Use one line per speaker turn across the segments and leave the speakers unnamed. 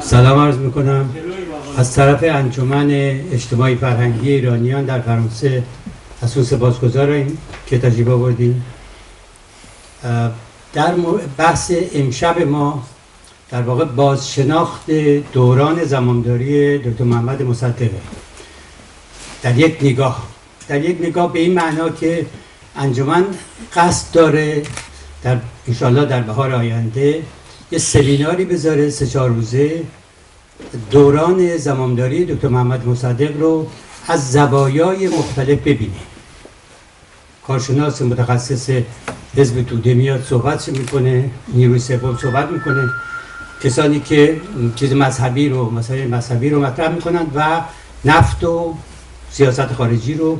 سلام عرض میکنم از طرف انجمن اجتماعی فرهنگی ایرانیان در فرانسه. از اون سپاسگزاریم که تشریف آوردین. در بحث امشب ما در واقع بازشناخت دوران زمامداری دکتر محمد مصدقه در یک نگاه به این معنا که انجمن قصد داره در انشاءالله در بهار آینده یه سمیناری بذاره 3-4 روزه دوران زمامداری دکتر محمد مصدق رو از زوایای مختلف ببینه. کارشناس متخصص حزب توده میاد صحبت میکنه، نیروی سوم صحبت میکنه، کسانی که چیز مذهبی رو مسائل مذهبی رو مطرح میکنند و نفت و سیاست خارجی رو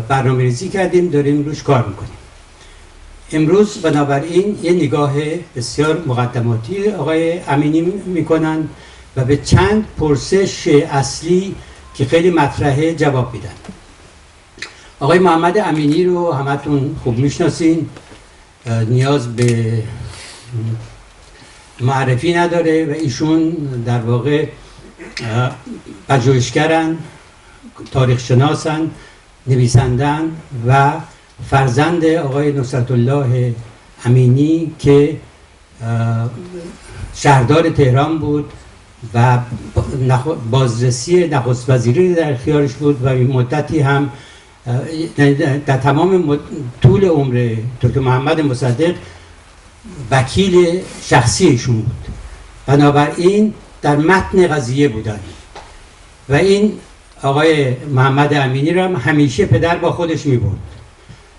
برنامه‌ریزی کردیم، داریم روش کار میکنیم. امروز بنابراین یه نگاه بسیار مقدماتی آقای امینی میکنن و به چند پرسش اصلی که خیلی مطرحه جواب میدن. آقای محمد امینی رو همتون خوب میشناسین، نیاز به معرفی نداره و ایشون در واقع پژوهشگرن، تاریخ شناسن، نویسندن و فرزند آقای نصرت الله امینی که شهردار تهران بود و بازرسی نخست وزیری در اختیارش بود و این مدتی هم در تمام طول عمر دکتر محمد مصدق وکیل شخصی ایشون بود. بنابراین در متن قضیه بودن و این آقای محمد امینی رو هم همیشه پدر با خودش می برد.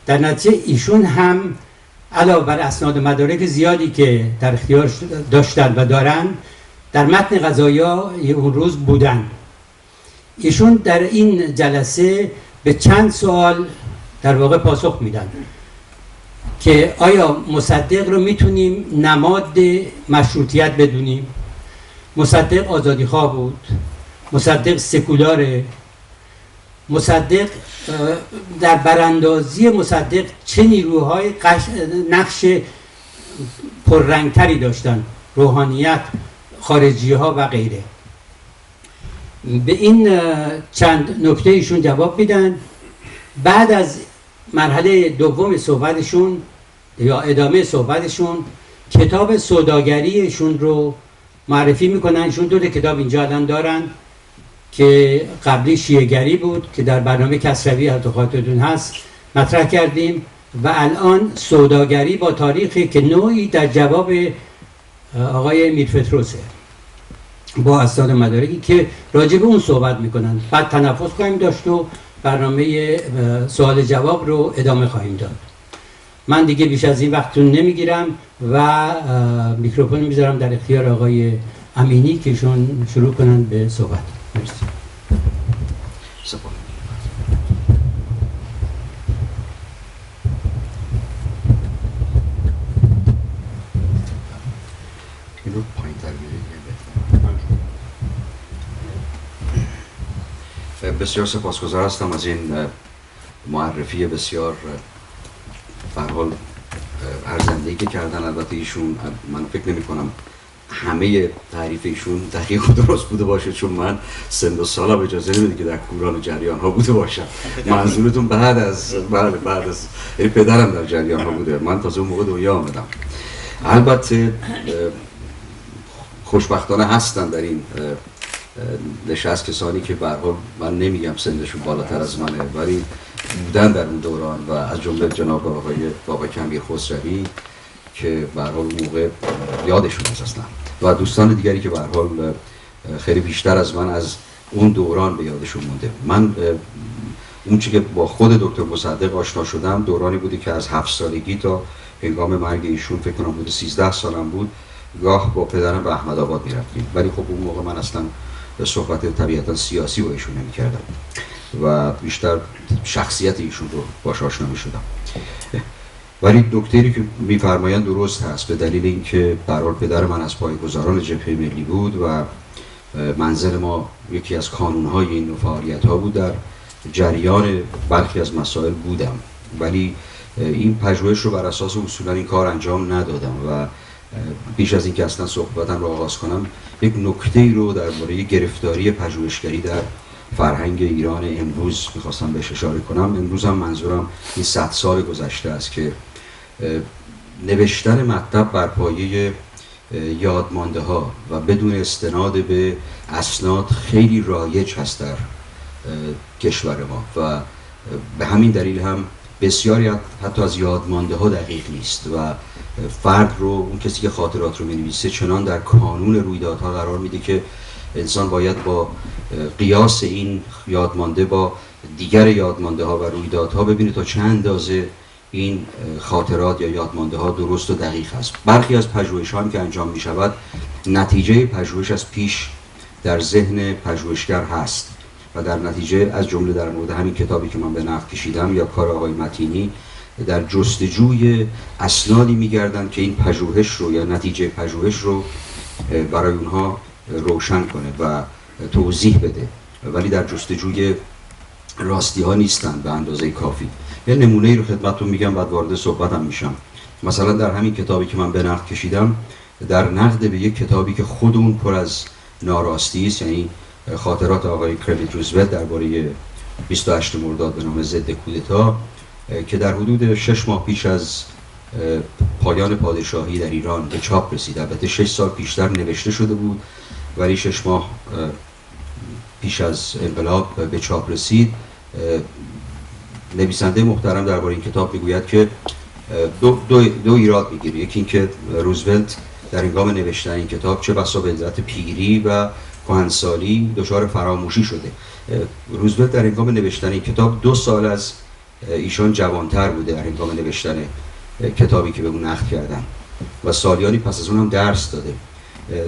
در نتیجه ایشون هم علاوه بر اسناد مدارک زیادی که در اختیار داشتن و دارن در متن قضایا اون روز بودن. ایشون در این جلسه به چند سوال در واقع پاسخ میدن که آیا مصدق رو میتونیم نماد مشروطیت بدونیم؟ مصدق آزادیخواه بود، مصدق سکولاره، مصدق در براندازی مصدق چه نیروهای نقش پررنگتری داشتن، روحانیت، خارجی ها و غیره. به این چند نکته ایشون جواب میدن. بعد از مرحله دوم صحبتشون یا ادامه صحبتشون کتاب سوداگریشون رو معرفی میکنن. ایشون 2 کتاب اینجا الان دارن که قبلی شیعه‌گری بود که در برنامه کسروی خاطرتون هست مطرح کردیم و الان سوداگری با تاریخی که نوعی در جواب آقای میرفتروسه با اسناد مدارکی که راجع به اون صحبت میکنن. بعد تنفس خواهیم داشت و برنامه سوال جواب رو ادامه خواهیم داد. من دیگه بیش از این وقتتون نمیگیرم و میکروفون میذارم در اختیار آقای امینی که ایشون شروع کنن به صحبت. مرسی.
بسیار سپاسگزار هستم از این معرفی بسیار به هر حال ارزنده‌ای که کردن. البته ایشون من فکر نمی کنم همه تعریف ایشون دقیق و درست بوده باشه، چون من سن و سالم اجازه نمیده که در کوران جریان ها بوده باشم. منظورتون بعد از پدرم در جریان ها بوده، من تازه اون موقع دنیا آمدم. البته خوشبختانه هستن در این نشست کسانی که به هر حال من نمیگم سنشون بالاتر از منه ولی بودن در اون دوران و از جمله جناب آقای بابا کمیر خسروی که به هر حال موقع یادشون هست اصلا و دوستان دیگری که به هر حال خیلی بیشتر از من از اون دوران به یادشون مونده. من اون چیزی که با خود دکتر مصدق آشنا شدم دورانی بودی که از 7 سالگی تا هنگام مرگ ایشون فکر کنم بود 13 سالم بود، گاه با پدرم به احمد آباد میرفتیم، ولی خب اون موقع من اصلا صحبت طبیعتا سیاسی با ایشون نمی کردم و بیشتر شخصیت ایشون رو باش آشنا می شدم. ولی نکته‌ای که می‌فرمایند درست هست، به دلیل اینکه به هر حال پدر من از پایه‌گذاران جبهه ملی بود و منزل ما یکی از کانونهای این نوع فعالیت‌ها بود. در جریان برخی از مسائل بودم، ولی این پژوهش رو بر اساس اصولا این کار انجام ندادم و بیش از اینکه اصلا صحبتم رو آغاز کنم یک نکته‌ای رو درباره گرفتاری پژوهشگری در فرهنگ ایران امروز میخواستم بهش اشاره کنم. امروز هم منظورم این 100 سال گذشته است که نوشتن مطلب بر پایه یادمانده ها و بدون استناد به اسناد خیلی رایج هست در کشور ما و به همین دلیل هم بسیاری حتی از یادمانده ها دقیق نیست و فرد رو، اون کسی که خاطرات رو می‌نویسه، چنان در کانون رویدادها قرار میده که انسان باید با قیاس این یادمانده با دیگر یادمانده ها و رویدادها ببینه تا چه اندازه این خاطرات یا یادمانده ها درست و دقیق است. برخی از پژوهش‌ها هم که انجام می شود نتیجه پژوهش از پیش در ذهن پژوهشگر هست و در نتیجه از جمله در مورد همین کتابی که من به نقد کشیدم یا کار آقای متینی در جستجوی اسنادی می‌گردند که این پژوهش رو یا نتیجه پژوهش رو برای اونها روشن کنه و توضیح بده، ولی در جستجوی راستی ها نیستن به اندازه کافی. یه نمونه ای رو خدمتتون میگم بعد وارد صحبتم میشم. مثلا در همین کتابی که من به نقد کشیدم، در نقد به یک کتابی که خود اون پر از ناراستی است، یعنی خاطرات آقای کرویت روزولت درباره 28 مرداد به نام ضد کودتا که در حدود 6 ماه پیش از پایان پادشاهی در ایران به چاپ رسید. البته 6 سال پیشتر نوشته شده بود ولی 6 ماه پیش از انقلاب به چاپ رسید. نویسنده محترم درباره این کتاب میگوید که دو ایراد میگیره. یکی این که روزولت در هنگام نوشتن این کتاب چه بسا به علت پیری و کهنسالی دچار فراموشی شده. روزولت در هنگام نوشتن این کتاب 2 سال از ایشان جوانتر بوده در هنگام نوشتن کتابی که به اون نقد کردن و سالیانی پس از اون هم درس داده.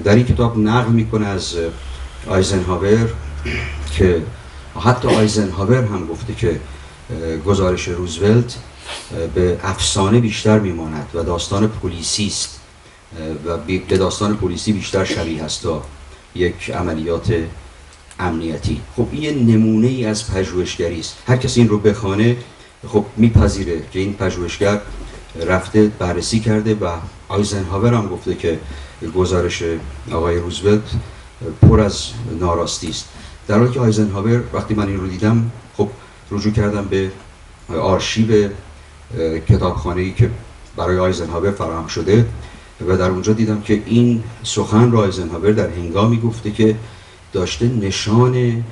در این کتاب نقل میکنه از آیزنهاور که حتی آیزنهاور هم گفته که گزارش روزولت به افسانه بیشتر میماند و داستان پلیسی است و به داستان پلیسی بیشتر شبیه است تا یک عملیات امنیتی. خب این یه نمونه ای از پژوهشگری است. هر کسی این رو بخونه خب میپذیره که این پژوهشگر رفته بررسی کرده و آیزنهاور هم گفته که گزارش آقای روزولت پر از ناراستی است. در حالی که آیزنهاور وقتی من این رو دیدم خب رجوع کردم به آرشیو کتابخانه‌ای که برای آیزنهاور فراهم شده و در اونجا دیدم که این سخن را آیزنهاور در هنگامی گفته که داشته نشان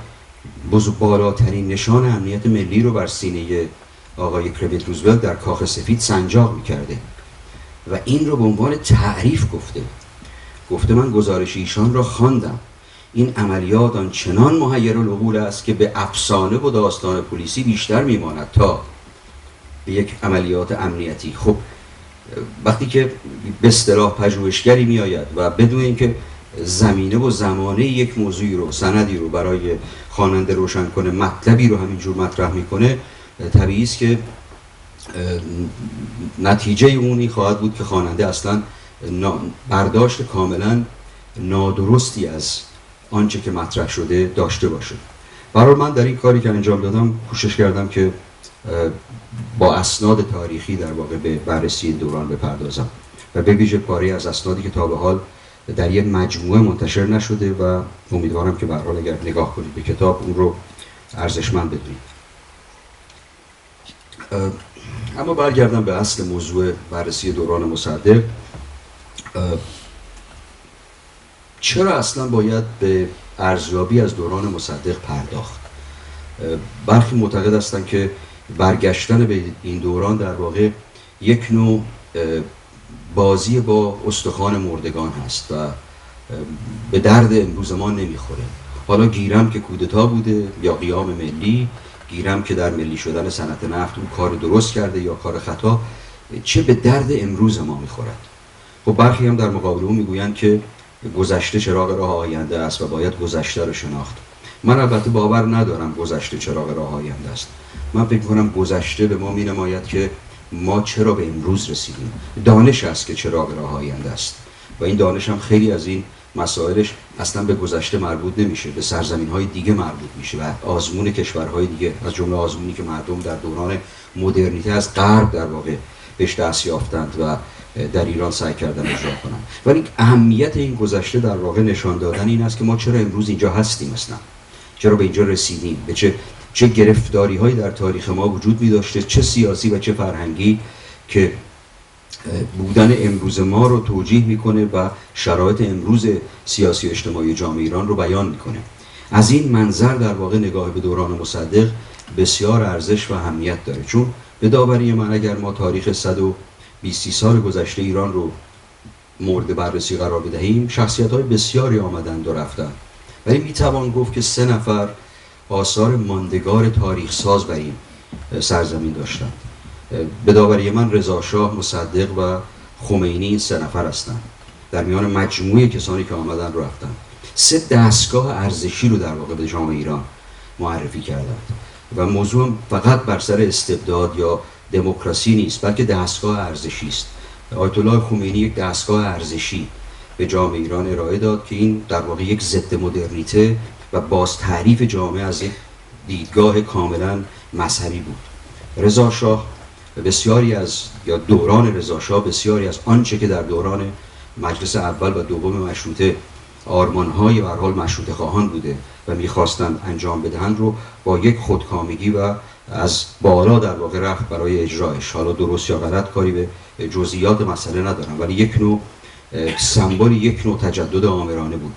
بالاترین نشان امنیت ملی رو بر سینه آقای کرویت روزولت در کاخ سفید سنجاق می‌کرده و این رو به عنوان تعریف گفته من گزارش ایشان را خواندم. این عملیات آنچنان محیر العقول است که به افسانه و داستان پلیسی بیشتر میماند تا به یک عملیات امنیتی. خب وقتی که به اصطلاح پژوهشگری میآید و بدون اینکه زمینه و زمانه یک موضوعی رو، سندی رو برای خواننده روشن کنه، مطلبی رو همینجور مطرح میکنه، طبیعی است که نتیجه اونی خواهد بود که خواننده اصلا برداشت کاملا نادرستی از آنچه که مطرح شده داشته باشه. برای من در این کاری که انجام دادم کوشش کردم که با اسناد تاریخی در واقع به بررسی دوران بپردازم و به ویژه پاره از اسنادی که تا به حال در یک مجموعه منتشر نشده و امیدوارم که به هر حال اگر نگاه کنید به کتاب اون رو ارزشمند بدونید. اما برگردم به اصل موضوع بررسی دوران مصدق. چرا اصلا باید به ارزیابی از دوران مصدق پرداخت؟ برخی معتقد هستند که برگشتن به این دوران در واقع یک نوع بازی با استخوان مردگان هست و به درد امروز ما نمیخوره. حالا گیرم که کودتا بوده یا قیام ملی، گیرم که در ملی شدن صنعت نفت اون کار درست کرده یا کار خطا، چه به درد امروز ما میخورد؟ خب برخی هم در مقابل اون میگویند که گذشته چراغ راه آینده است و باید گذشته رو شناخت. من البته باور ندارم گذشته چراغ راه آینده است. من فکر کنم گذشته به ما مینماید که ما چرا به امروز رسیدیم. دانش است که چراغ راه آینده است و این دانش هم خیلی از این مسائلش اصلا به گذشته مربوط نمیشه، به سرزمین‌های دیگه مربوط میشه و آزمون کشورهای دیگه، از جمله آزمونی که مردم در دوران مدرنیته از غرب در واقع بهش دست یافتند و در ایران سعی کردن اجرا کنند. ولی اهمیت این گذشته در واقع نشان دادن این است که ما چرا امروز اینجا هستیم، اصلا چرا به اینجا رسیدیم، به چه گرفتاری‌هایی در تاریخ ما وجود می‌داشته، چه سیاسی و چه فرهنگی که بودن امروز ما رو توجیه میکنه و شرایط امروز سیاسی و اجتماعی جامعه ایران رو بیان میکنه. از این منظر در واقع نگاه به دوران مصدق بسیار ارزش و اهمیت داره، چون به داوری من اگر ما تاریخ 120 سال گذشته ایران رو مورد بررسی قرار بدهیم، شخصیت‌های بسیاری آمدند و رفتند، ولی میتوان گفت که 3 نفر آثار ماندگار تاریخ ساز بر این سرزمین داشتند. به داوری من رضا شاه، مصدق و خمینی این 3 نفر هستند در میان مجموعه کسانی که آمدن و رفتند. 3 دستگاه ارزشی رو در واقع به جامعه ایران معرفی کردند و موضوع فقط بر سر استبداد یا دموکراسی نیست، بلکه دستگاه ارزشی است. آیت الله خمینی یک دستگاه ارزشی به جامعه ایران ارائه داد که این در واقع یک ضد مدرنیته و باز تعریف جامعه از یک دیدگاه کاملا مذهبی بود. رضا شاه بسیاری از یا دوران رضا شاه بسیاری از آنچه که در دوران مجلس اول و دوم مشروطه آرمان‌های به هر حال مشروطه خواهان بوده و می‌خواستند انجام بدهند رو با یک خودکامگی و از بالا در واقع رفت برای اجرایش. حالا درست یا غلط کاری به جزئیات مسئله ندارم، ولی یک نوع سمبل، یک نوع تجدد آمرانه بود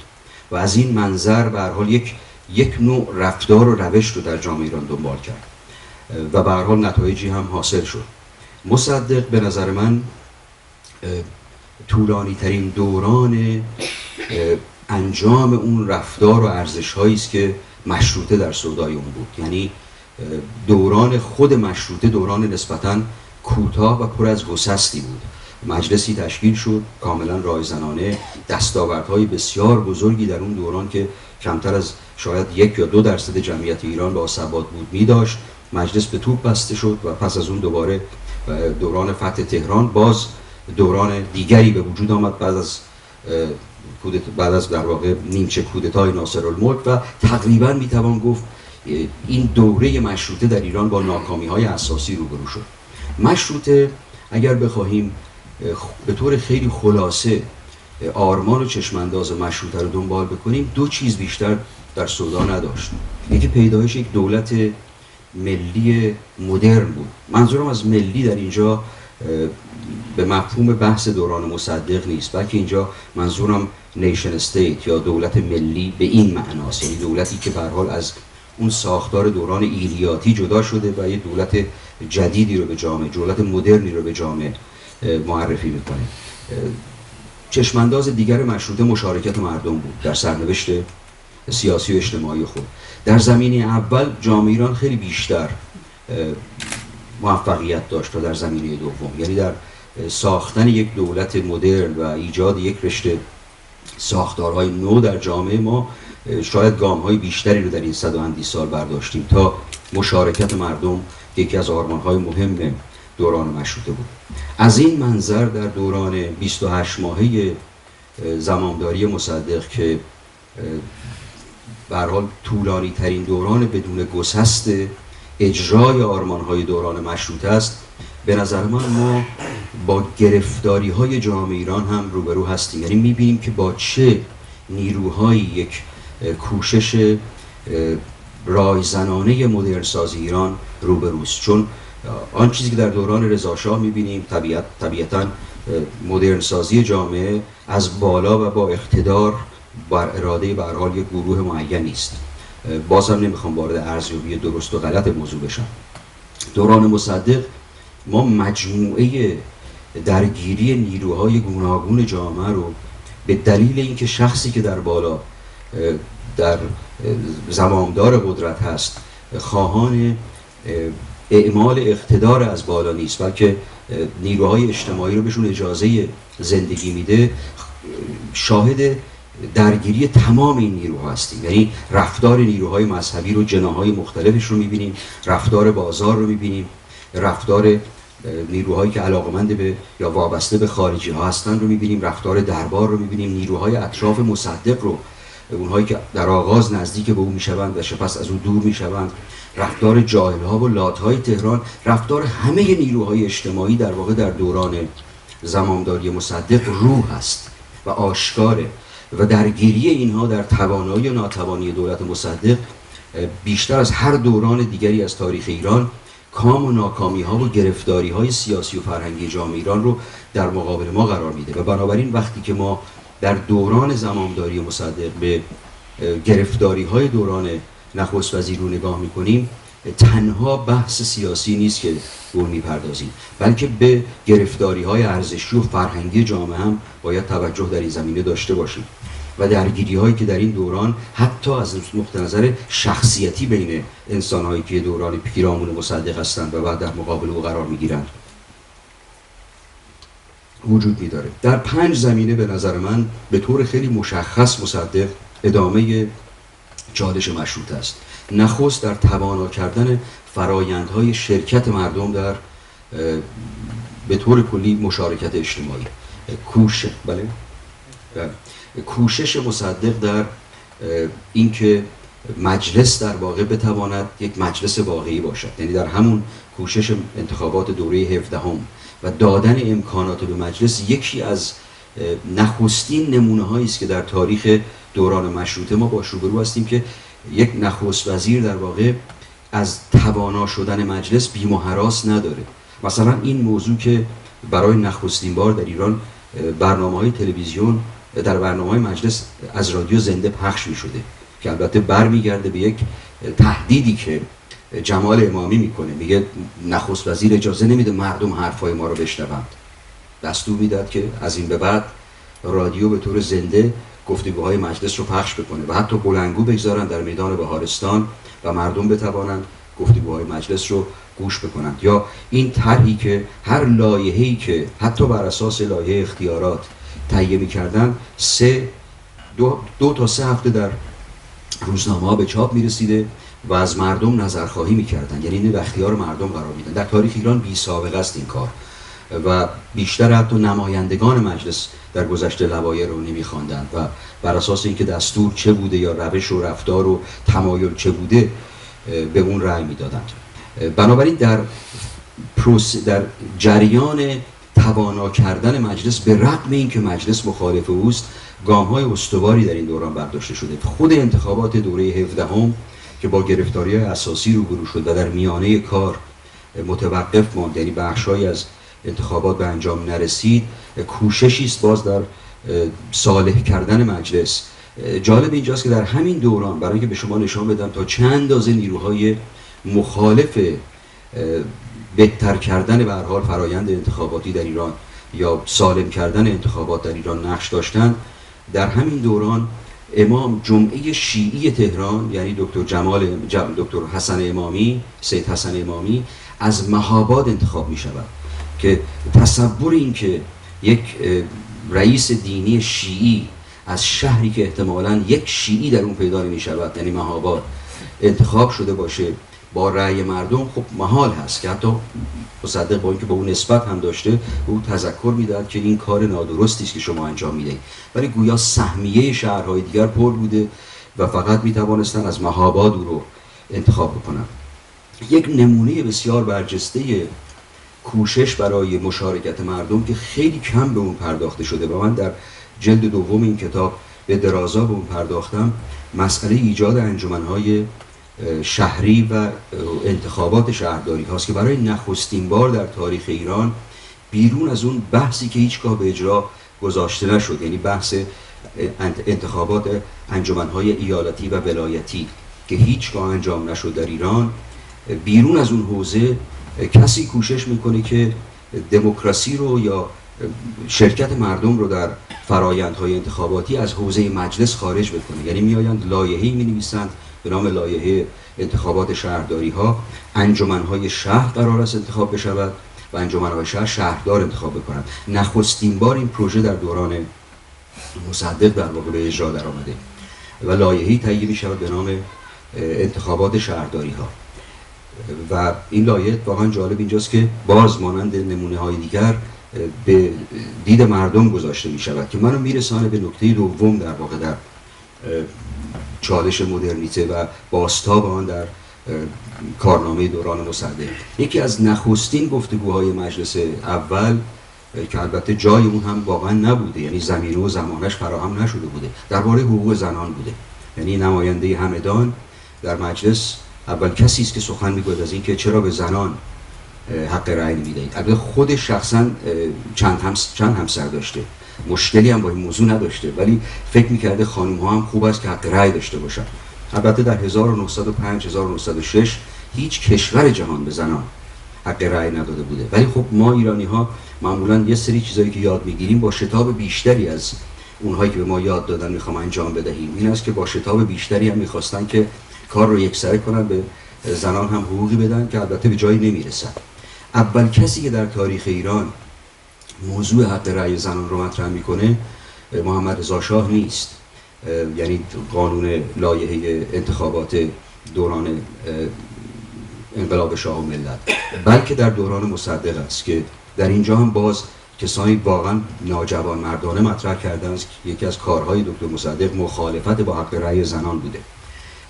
و از این منظر به هر حال یک نوع رفتار و روش رو در جامعه ایران دنبال کرد و به هر حال نتایجی هم حاصل شد. مصدق به نظر من طولانی ترین دوران انجام اون رفتار و ارزش هایی است که مشروطه در سودای اون بود. یعنی دوران خود مشروطه دوران نسبتاً کوتاه و پر از گسستی بود. مجلسی تشکیل شد کاملا رایزنانه، دستاوردهای بسیار بزرگی در اون دوران که کمتر از شاید 1 یا 2% جمعیت ایران با ثبات بود می داشت. مجلس به توپ بسته شد و پس از اون دوباره دوران فتح تهران باز دوران دیگری به وجود آمد بعد از در واقع نیمچه کودتای ناصرالملک و تقریبا میتوان گفت این دوره مشروطه در ایران با ناکامی‌های اساسی روبرو شد. مشروطه اگر بخواهیم به طور خیلی خلاصه آرمان و چشمانداز مشروطه رو دنبال بکنیم، 2 چیز بیشتر در سودا نداشت. یکی پیدایش یک دولت ملی مدرن بود. منظورم از ملی در اینجا به مفهوم بحث دوران مصدق نیست، بلکه اینجا منظورم نیشن استیت یا دولت ملی به این معناست، یعنی دولتی که به هر حال از اون ساختار دوران ایلیاتی جدا شده و یه دولت جدیدی رو به جامعه، دولت مدرنی رو به جامعه معرفی میکنه. چشمانداز دیگر مشروطه مشارکت مردم بود در سرنوشت سیاسی و اجتماعی خود. در زمینه اول جامعه ایران خیلی بیشتر موفقیت داشت تا در زمینه دوم، یعنی در ساختن یک دولت مدرن و ایجاد یک رشته ساختارهای نو در جامعه ما شاید گام‌های بیشتری رو در این 100 و اندی سال برداشتیم تا مشارکت مردم که یکی از آرمان‌های مهم دوران مشروطه بود. از این منظر در دوران 28 ماهه زمامداری مصدق که به هر حال طولانی ترین دوران بدون گسست اجرای آرمان‌های دوران مشروطه است، به نظر ما با گرفتاری‌های جامعه ایران هم روبرو هستیم. یعنی می‌بینیم که با چه نیروهایی یک کوشش رایزنانه مدرنسازی ایران روبروست. چون آن چیزی که در دوران رضا شاه می‌بینیم طبیعتاً مدرنسازی جامعه از بالا و با اقتدار بر اراده به هر حال یک گروه معینی است. بازم نمیخوام وارد ارزیابی درست و غلط موضوع بشم. دوران مصدق ما مجموعه درگیری نیروهای گوناگون جامعه رو به دلیل اینکه شخصی که در بالا در زمامدار قدرت هست خواهان اعمال اقتدار از بالا نیست، بلکه نیروهای اجتماعی رو بهشون اجازه زندگی میده، شاهد درگیری تمام این نیروها هستیم. یعنی رفتار نیروهای مذهبی رو، جناحهای مختلفش رو میبینیم، رفتار بازار رو میبینیم، رفتار نیروهایی که علاقمند به یا وابسته به خارجی ها هستن رو میبینیم، رفتار دربار رو میبینیم، نیروهای اطراف مصدق رو اونهایی که در آغاز نزدیک به او میشوند و سپس از او دور میشوند، رفتار جاهل‌ها و لات‌های تهران، رفتار همه نیروهای اجتماعی در واقع در دوران زمامداری مصدق روح است و آشکاره و درگیری اینها در توانایی و ناتوانی دولت مصدق بیشتر از هر دوران دیگری از تاریخ ایران کام و ناکامی ها و گرفتاری های سیاسی و فرهنگی جامعه ایران رو در مقابل ما قرار میده و بنابراین وقتی که ما در دوران زمامداری مصدق به گرفتاری های دوران نخست وزیر رو نگاه میکنیم، تنها بحث سیاسی نیست که رو میپردازیم، بلکه به گرفتاری های ارزشی و فرهنگی جامعه هم باید توجه در این زمینه داشته باشیم و درگیری هایی که در این دوران حتی از نقطه نظر شخصیتی بین انسان هایی که دوران پیرامون مصدق هستند و بعد در مقابل او قرار میگیرند وجود میداره. در 5 زمینه به نظر من به طور خیلی مشخص مصدق ادامه چالش مشروطه است. نخست در توانا کردن فرایندهای شرکت مردم در به طور کلی مشارکت اجتماعی، کوشش مصدق در اینکه مجلس در واقع بتواند یک مجلس واقعی باشد، یعنی در همون کوشش انتخابات دوره 17 و دادن امکانات به مجلس یکی از نخستین نمونه هایی است که در تاریخ دوران مشروطه ما باش روبرو هستیم که یک نخست وزیر در واقع از توانا شدن مجلس بیم و هراس نداره. مثلا این موضوع که برای نخستین بار در ایران برنامه‌های تلویزیون در برنامه‌های مجلس از رادیو زنده پخش می‌شده که البته برمیگرده به یک تهدیدی که جمال امامی میکنه، میگه نخست وزیر اجازه نمیده مردم حرفای ما رو بشنوند، دستور میداد که از این به بعد رادیو به طور زنده گفتگوهای مجلس رو پخش بکنه و حتی بلندگو بگذارن در میدان بهارستان و مردم بتوانند گفتگوهای مجلس رو گوش بکنند. یا این طرحی که هر لایحه‌ای که حتی بر اساس لایحه اختیارات تهیه می‌کردن 2 تا 3 هفته در روزنامه‌ها به چاپ می‌رسیده و از مردم نظرخواهی می‌کردن، یعنی این اختیار مردم قرار میدن. در تاریخ ایران بی سابقه است این کار و بیشتر حتی نمایندگان مجلس در گذشته لوایح رو نمی‌خواندند و بر اساس اینکه دستور چه بوده یا روش و رفتار و تمایل چه بوده به اون رأی میدادند. بنابراین در جریان توانا کردن مجلس به رغم اینکه مجلس مخالف اوست گام‌های استواری در این دوران برداشته شده. خود انتخابات دوره 17 که با گرفتاری‌های اساسی روبرو شد و در میانه کار متوقف ماند، یعنی بخش‌هایی از انتخابات به انجام نرسید، کوششی است باز در صالح کردن مجلس. جالب اینجاست که در همین دوران برای اینکه به شما نشان بدم تا چند اندازه نیروهای مخالف بهتر کردن به هر حال فرایند انتخاباتی در ایران یا سالم کردن انتخابات در ایران نقش داشتند، در همین دوران امام جمعه شیعی تهران یعنی دکتر حسن امامی، سید حسن امامی از مهاباد انتخاب می شود که تصور این که یک رئیس دینی شیعی از شهری که احتمالاً یک شیعی در اون پیدا نمی شود یعنی مهاباد انتخاب شده باشه با رأی مردم، خب محال هست که حتی مصدق با اینکه به اون نسبت هم داشته او تذکر میداد که این کار نادرستی است که شما انجام میدهید، ولی گویا سهمیه شهرهای دیگر پر بوده و فقط میتوانستن از مهاباد او رو انتخاب بکنن. یک نمونه بسیار برجسته کوشش برای مشارکت مردم که خیلی کم به اون پرداخته شده و من در جلد دوم این کتاب به درازا به اون پرداختم، مسئله ایجاد انجمن‌های شهری و انتخابات شهرداری هاست که برای نخستین بار در تاریخ ایران بیرون از اون بحثی که هیچگاه به اجرا گذاشته نشد، یعنی بحث انتخابات انجمن‌های ایالتی و ولایتی که هیچگاه انجام نشد در ایران، بیرون از اون حوزه کسی کوشش میکنه که دموکراسی رو یا شرکت مردم رو در فرایندهای انتخاباتی از حوزه مجلس خارج بکنه. یعنی میآیند لایحه‌ای می‌نویسند به نام لایحه انتخابات شهرداری ها، انجمن‌های شهر قرار است انتخاب بشود و انجمن‌های شهر شهردار انتخاب بکنند. نخستین بار این پروژه در دوران مصدق در واقع به اجرا در آمده و لایحه‌ای تهیه می‌شود به نام انتخابات شهرداری ها و این لایحه واقعا جالب اینجاست که باز مانند نمونه‌های دیگر به دید مردم گذاشته می‌شود که منو میرسانه به نکته دوم در واقع در چالش مدرنیته و بازتاب آن در کارنامه دوران مصدق. یکی از نخستین گفتگوهای مجلس اول که البته جای اون هم واقعا نبوده، یعنی زمینه و زمانش فراهم نشده بوده، درباره حقوق زنان بوده. یعنی نماینده همدان در مجلس اول کسی است که سخن میگوید از این که چرا به زنان حق رأی نمیدهید. البته خود شخصا چند همسر داشته، مشکلی هم با این موضوع نداشته، ولی فکر میکرده خانم ها هم خوب است که حق رأی داشته باشن. البته در 1905 1906 هیچ کشور جهان به زنان حق رأی نداده بوده، ولی خب ما ایرانی ها معمولا یه سری چیزایی که یاد میگیریم با شتاب بیشتری از اونهایی که به ما یاد دادن میخوام انجام بدهیم. این است که با شتاب بیشتری هم میخواستن که کار رو یکسره کنن، به زنان هم حقوقی بدن که البته به جایی نمیرسن. اول کسی که در تاریخ ایران موضوع حق رأی زنان رو مطرح میکنه محمد رضا شاه نیست، یعنی قانون لایحه انتخابات دوران انقلاب شاه و ملت، بلکه در دوران مصدق است که در اینجا هم باز کسانی واقعا ناجوان مردانه مطرح کردن است که یکی از کارهای دکتر مصدق مخالفت با حق رأی زنان بوده.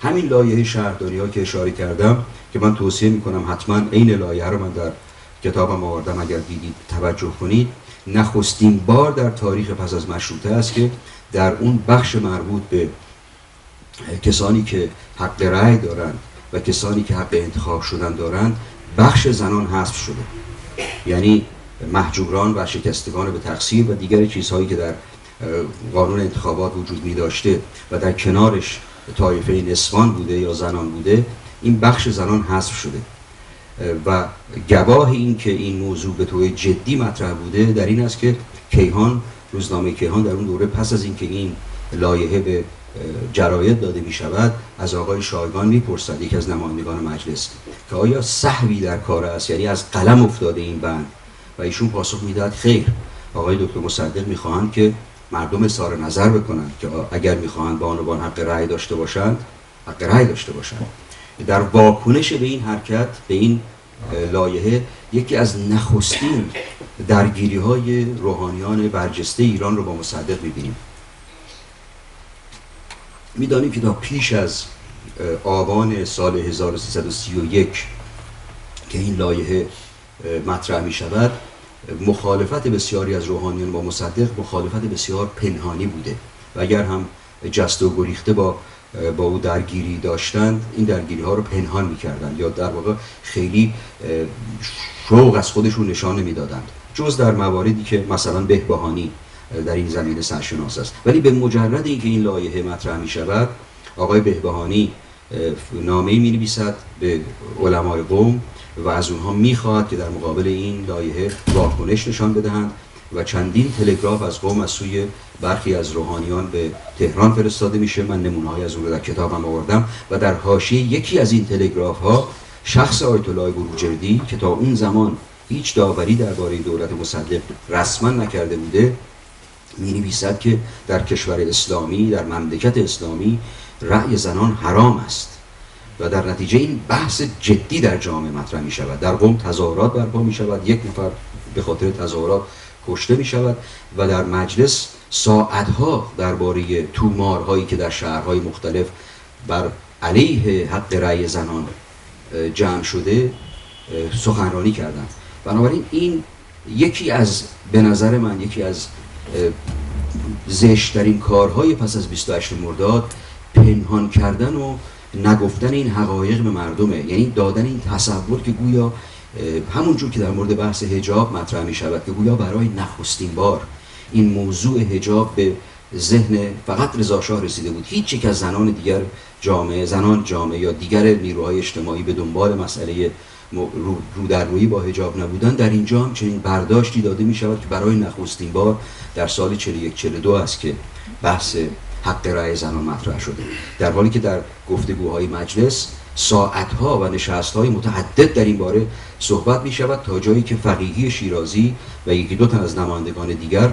همین لایحه شهرداری ها که اشاره کردم که من توصیه میکنم حتما این لایحه رو من در کتابم آوردم، اگر دیدید توجه کنید، نخستین بار در تاریخ پس از مشروطه است که در اون بخش مربوط به کسانی که حق رأی دارند و کسانی که حق انتخاب شدن دارند بخش زنان حذف شده. یعنی محجوران و شکستگان به تقصیر و دیگر چیزهایی که در قانون انتخابات وجود می داشته و در کنارش طایفه نسوان بوده یا زنان بوده، این بخش زنان حذف شده. و گواه این که این موضوع به طور جدی مطرح بوده در این است که کیهان، روزنامه کیهان در اون دوره پس از اینکه این لایحه به جراید داده می شود از آقای شایگان می پرسد، یکی از نمایندگان مجلس، که آیا سهوی در کار است، یعنی از قلم افتاده این بند؟ و ایشون پاسخ میداد خیر، آقای دکتر مصدق میخواهند که مردم اظهار نظر بکنند که اگر میخواهند بانوان حق رأی داشته باشند حق رأی داشته باشند. در واکنش به این حرکت، به این لایحه، یکی از نخستین درگیری های روحانیان برجسته ایران رو با مصدق میبینیم. میدانیم که تا پیش از آبان سال 1331 که این لایحه مطرح می شود، مخالفت بسیاری از روحانیان با مصدق مخالفت بسیار پنهانی بوده و اگر هم جست و گریخته با او درگیری داشتند، این درگیری ها رو پنهان می کردند یا در واقع خیلی شوق از خودشون نشان نمی دادند، جز در مواردی که مثلا بهبهانی در این زمینه سرشناس است. ولی به مجرد اینکه این لایحه مطرح می شود، آقای بهبهانی نامه‌ای می نویسد به علمای قوم و از اونها میخواهد که در مقابل این لایحه واکنش نشان بدهند و چندین تلگراف از قوم از سوی برخی از روحانیان به تهران فرستاده میشه. من نمونه‌های از اون رو در کتابم آوردم و در حاشیه یکی از این تلگراف ها شخص آیت الله بروجردی که تا اون زمان هیچ داوری درباره دولت مصدق رسما نکرده بوده می نویسد که در کشور اسلامی، در مملکت اسلامی رأی زنان حرام است و در نتیجه این بحث جدی در جامعه مطرح می شود. در قم تظاهرات برپا می شود، یک نفر به خاطر تظاهرات کشته می شود و در مجلس ساعتها درباره تومارهایی که در شهرهای مختلف بر علیه حق رأی زنان جمع شده سخنرانی کردند. بنابراین این یکی از، به نظر من یکی از زشترین کارهای پس از 28 مرداد پنهان کردن و نگفتن این حقایق به مردمه، یعنی دادن این تصور که گویا همونجور که در مورد بحث حجاب مطرح می شود که گویا برای نخستین بار این موضوع حجاب به ذهن فقط رضا شاه رسیده بود، هیچ یک از زنان دیگر جامعه، زنان جامعه یا دیگر نیروهای اجتماعی به دنبال مسئله رودررویی با حجاب نبودن. در اینجا هم چنین برداشتی داده می شود که برای نخستین بار در سال 41-42 است که بحث حق رأی زنان مطرح شده، در حالی که در گفتگوهای مجلس ساعتها و نشستهای متعدد در این باره صحبت می شود، تا جایی که فقیهی شیرازی و یکی دو تن از نمایندگان دیگر،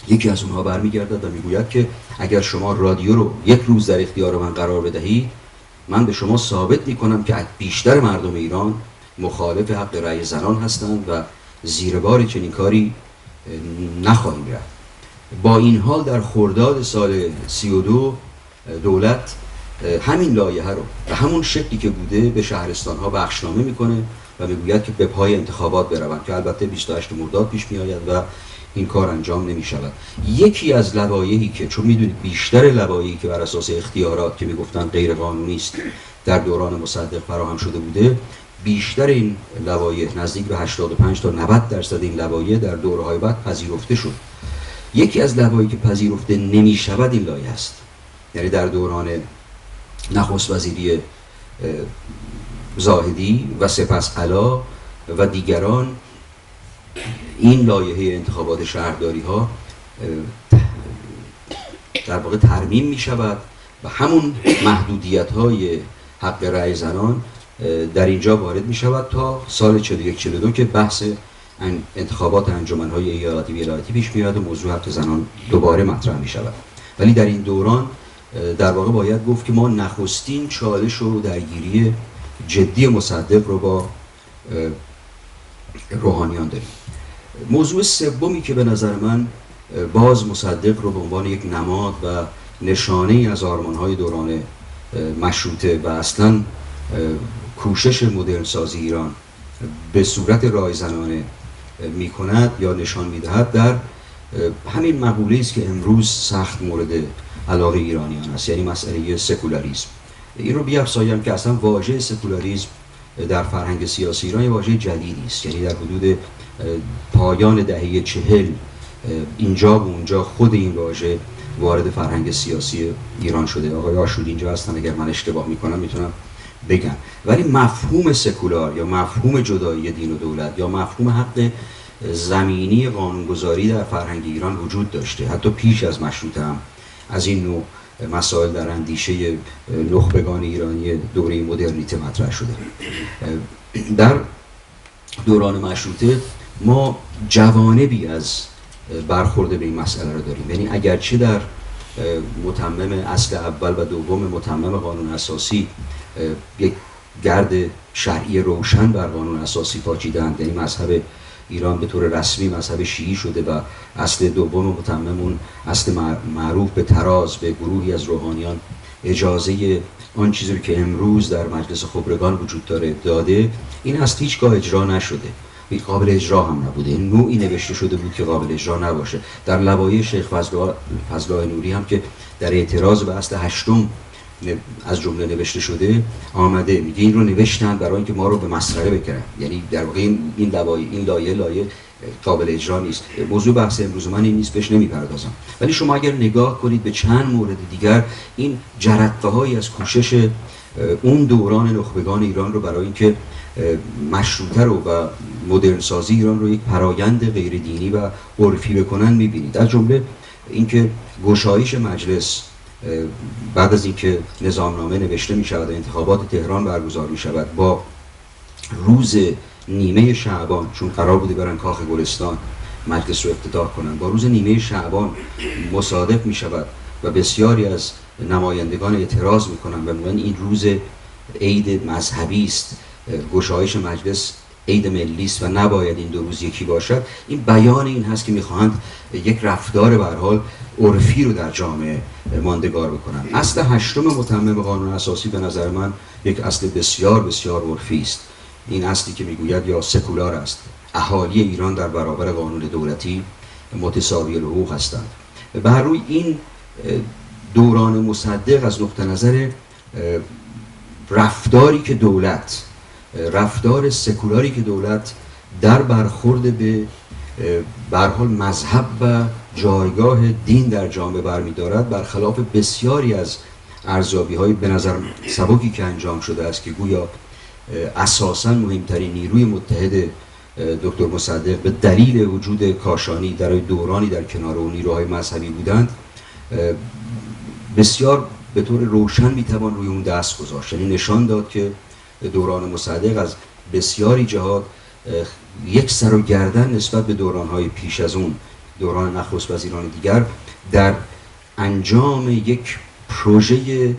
یکی از اونها برمیگردد و میگوید که اگر شما رادیو رو یک روز در اختیار من قرار بدهید، من به شما ثابت میکنم که بیشتر مردم ایران مخالف حق رأی زنان هستند و زیر بار چنین کاری نخواهیم رفت. با این حال در خرداد سال 32 دولت همین لایحه رو به همون شکلی که بوده به شهرستان‌ها بخشنامه میکنه و میگوید که به پای انتخابات بروند، که البته 28 مرداد پیش میآید و این کار انجام نمی شود. یکی از لوایحی که، چون میدونید بیشتر لوایحی که بر اساس اختیارات که میگفتن غیر قانونی است در دوران مصدق فراهم شده بوده، بیشتر این لوایح نزدیک به 85 تا 90% این لوایح در دوره‌های بعد پذیرفته شد. یکی از لوایحی که پذیرفته نمی شود این لایحه است. یعنی در دوران نخست وزیری زاهدی و سپس علا و دیگران این لایحه انتخابات شهرداری ها در واقع ترمیم می شود و همون محدودیت های حق رأی زنان در اینجا وارد می شود تا سال 41-42 که بحث انتخابات انجمن‌های ایالتی و ولایتی پیش میاد و موضوع حق زنان دوباره مطرح می شود. ولی در این دوران در واقع باید گفت که ما نخستین چالش و درگیری جدی مصدق رو با روحانیان داریم. موضوع سومی که به نظر من باز مصدق رو به عنوان یک نماد و نشانه از آرمان‌های دوران مشروطه و اصلاً کوشش مدرن سازی ایران به صورت رایزنانه می کند یا نشان می دهد در همین مقوله است که امروز سخت مورد علاقه ایرانیان است، یعنی مسئله سکولاریسم. این رو بیفزایم که اصلا واژه سکولاریسم در فرهنگ سیاسی ایران یه واژه جدیدی است، یعنی در حدود پایان دهه 40 اینجا و اونجا خود این واژه وارد فرهنگ سیاسی ایران شده. آقای آشوری اینجا هستن، اگر من اشتباه میکنم میتونم بگم. ولی مفهوم سکولار یا مفهوم جدایی دین و دولت یا مفهوم حق زمینی قانونگذاری در فرهنگ ایران وجود داشته. حتی پیش از مشروطه هم از این نوع مسائل در اندیشه نخبگان ایرانی دوره مدرنیته مطرح شده. در دوران مشروطه ما جوانبی از برخورد به این مسئله رو داریم. یعنی اگرچه در متمم اصل اول و دوم متمم قانون اساسی یک گرد شرعی روشن بر قانون اساسی پاچیدند، یعنی مذهب ایران به طور رسمی مذهب شیعی شده و اصل دوم متمم، اون اصل معروف به تراز، به گروهی از روحانیان اجازه آن چیزی که امروز در مجلس خبرگان وجود داره داده، این اصل هیچگاه اجرا نشده، قابل اجرا هم نبوده. این نوعی نوشته شده بود که قابل اجرا نباشه. در لوایح شیخ فضل‌الله نوری هم که در اعتراض به اصل هشتم از جمله نوشته شده آمده، میگه این رو نوشتن برای اینکه ما رو به مسخره بکنن. یعنی در واقع این لایحه قابل اجرا نیست. موضوع بحث امروز من این نیست، بهش نمیپردازم. ولی شما اگر نگاه کنید به چند مورد دیگر، این جرقه‌هایی از کوشش اون دوران نخبگان ایران رو برای اینکه مشروطه رو و مدرن سازی ایران رو یک فرایند غیر دینی و عرفی بکنن میبینید. از جمله اینکه گشایش مجلس بعد از اینکه نظامنامه نوشته می شود و انتخابات تهران برگزار می شود با روز نیمه شعبان، چون قرار بوده برن کاخ گلستان مجلس رو افتتاح کنن، با روز نیمه شعبان مصادف می شود و بسیاری از نمایندگان اعتراض می کنن و میگن این روز عید مذهبی است، گشایش مجلس عید ملی است و نباید این دو روز یکی باشد. این بیان این هست که میخواهند یک رفتار به هر حال عرفی رو در جامعه ماندگار بکنن. اصل هشتم متمم قانون اساسی به نظر من یک اصل بسیار بسیار عرفی است. این اصلی که میگوید یا سکولار است، اهالی ایران در برابر قانون دولتی متساوی الحقوق هستند. به هر روی این دوران مصدق از نقطه نظر رفتاری که دولت، رفتار سکولاری که دولت در برخورد به حال مذهب و جایگاه دین در جامعه برمی‌دارد، برخلاف بسیاری از ارزیابی‌های به نظر سبکی که انجام شده است که گویا اساساً مهمترین نیروی متحد دکتر مصدق به دلیل وجود کاشانی در دورانی در کنار اون نیروهای مذهبی بودند، بسیار به طور روشن میتوان روی اون دست گذاشت. یعنی نشان داد که دوران مصدق از بسیاری جهات یک سر و گردن نسبت به دوران‌های پیش از اون، دوران نخست وزیران دیگر، در انجام یک پروژه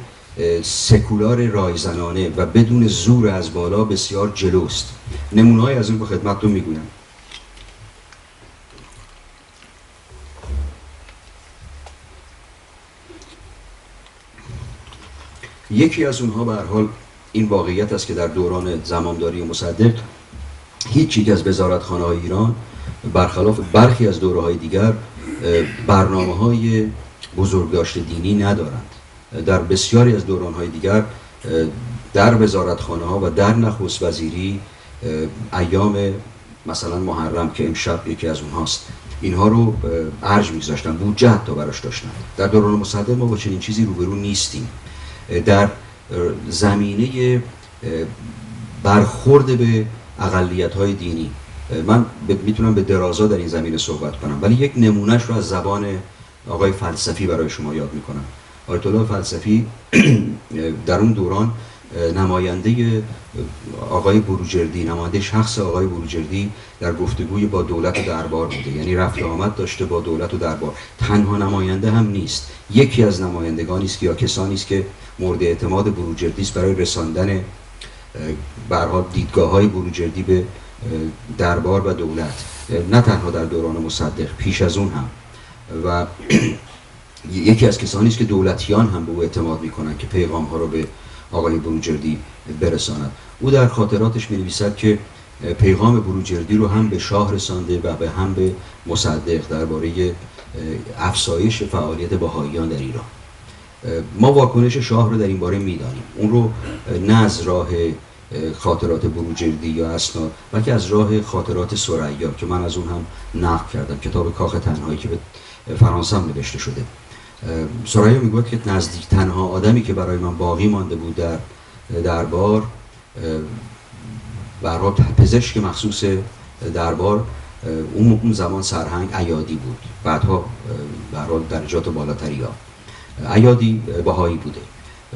سکولار رایزنانه و بدون زور از بالا بسیار جلوست. نمونه‌های از اون به خدمتتون میگویم. یکی از اونها به هر حال این واقعیت است که در دوران زمامداری مصدق هیچ یک از وزارتخانه‌های ایران برخلاف برخی از دوره‌های دیگر برنامه‌های بزرگداشت دینی ندارند. در بسیاری از دوران‌های دیگر در وزارتخانه‌ها و در نخست وزیری ایام مثلا محرم که امشب یکی از اونهاست، اینها رو ارج می‌گذاشتن، بودجه حتی براش داشتن. در دوران مصدق ما با چنین چیزی روبرو نیستیم. در زمینه برخورد به اقلیت‌های دینی من میتونم به درازا در این زمینه صحبت کنم، ولی یک نمونهش رو از زبان آقای فلسفی برای شما یاد میکنم. آیت الله فلسفی در اون دوران نماینده آقای بروجردی، نماینده شخص آقای بروجردی در گفتگوی با دولت و دربار بوده، یعنی رفت و آمد داشته با دولت و دربار. تنها نماینده هم نیست، یکی از نمایندگانی است یا کسانی است که مورد اعتماد بروجردی است برای رساندن به هر حال دیدگاه‌های بروجردی به دربار و دولت، نه تنها در دوران مصدق، پیش از اون هم. و یکی از کسانی است که دولتیان هم به او اعتماد می‌کنند که پیغام‌ها رو به آقای بروجردی برساند. او در خاطراتش می‌نویسد که پیغام بروجردی رو هم به شاه رسانده و به هم به مصدق درباره افزایش فعالیت بهائیان در ایران. ما واکنش شاه رو در این باره می‌دانیم. اون رو نه از راه خاطرات بروجردی یا اسناد، بلکه از راه خاطرات ثریا که من از اون هم نقل کردم، کتاب کاخ تنهایی که به فرانسه هم نوشته شده. ثریا میگوید که نزدیک تنها آدمی که برای من باقی مانده بود در دربار، برای پزشک مخصوص دربار، اون زمان سرهنگ ایادی بود، بعدها برای درجات بالاتری ها ایادی بهایی بوده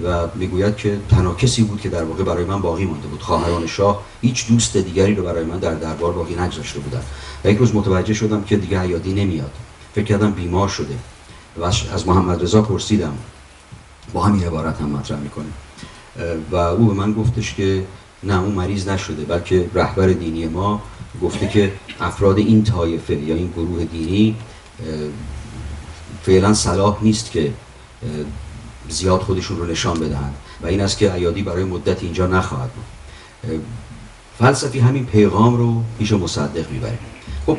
و میگوید که تنها کسی بود که در واقع برای من باقی مانده بود. خواهران شاه هیچ دوست دیگری رو برای من در دربار باقی نگذاشته بودن. و یک روز متوجه شدم که دیگه ایادی نمیاد، فکر کردم بیمار شده و از محمد رضا پرسیدم، با همین عبارت هم مطرح میکنه و او به من گفتش که نه، اون مریض نشده، بلکه رهبر دینی ما گفته که افراد این طایفه یا این گروه دینی فعلا صلاح نیست که زیاد خودشون رو نشان بدهند و این است که ایادی برای مدت اینجا نخواهد بود. فلسفی همین پیغام رو پیش مصدق میبره. خب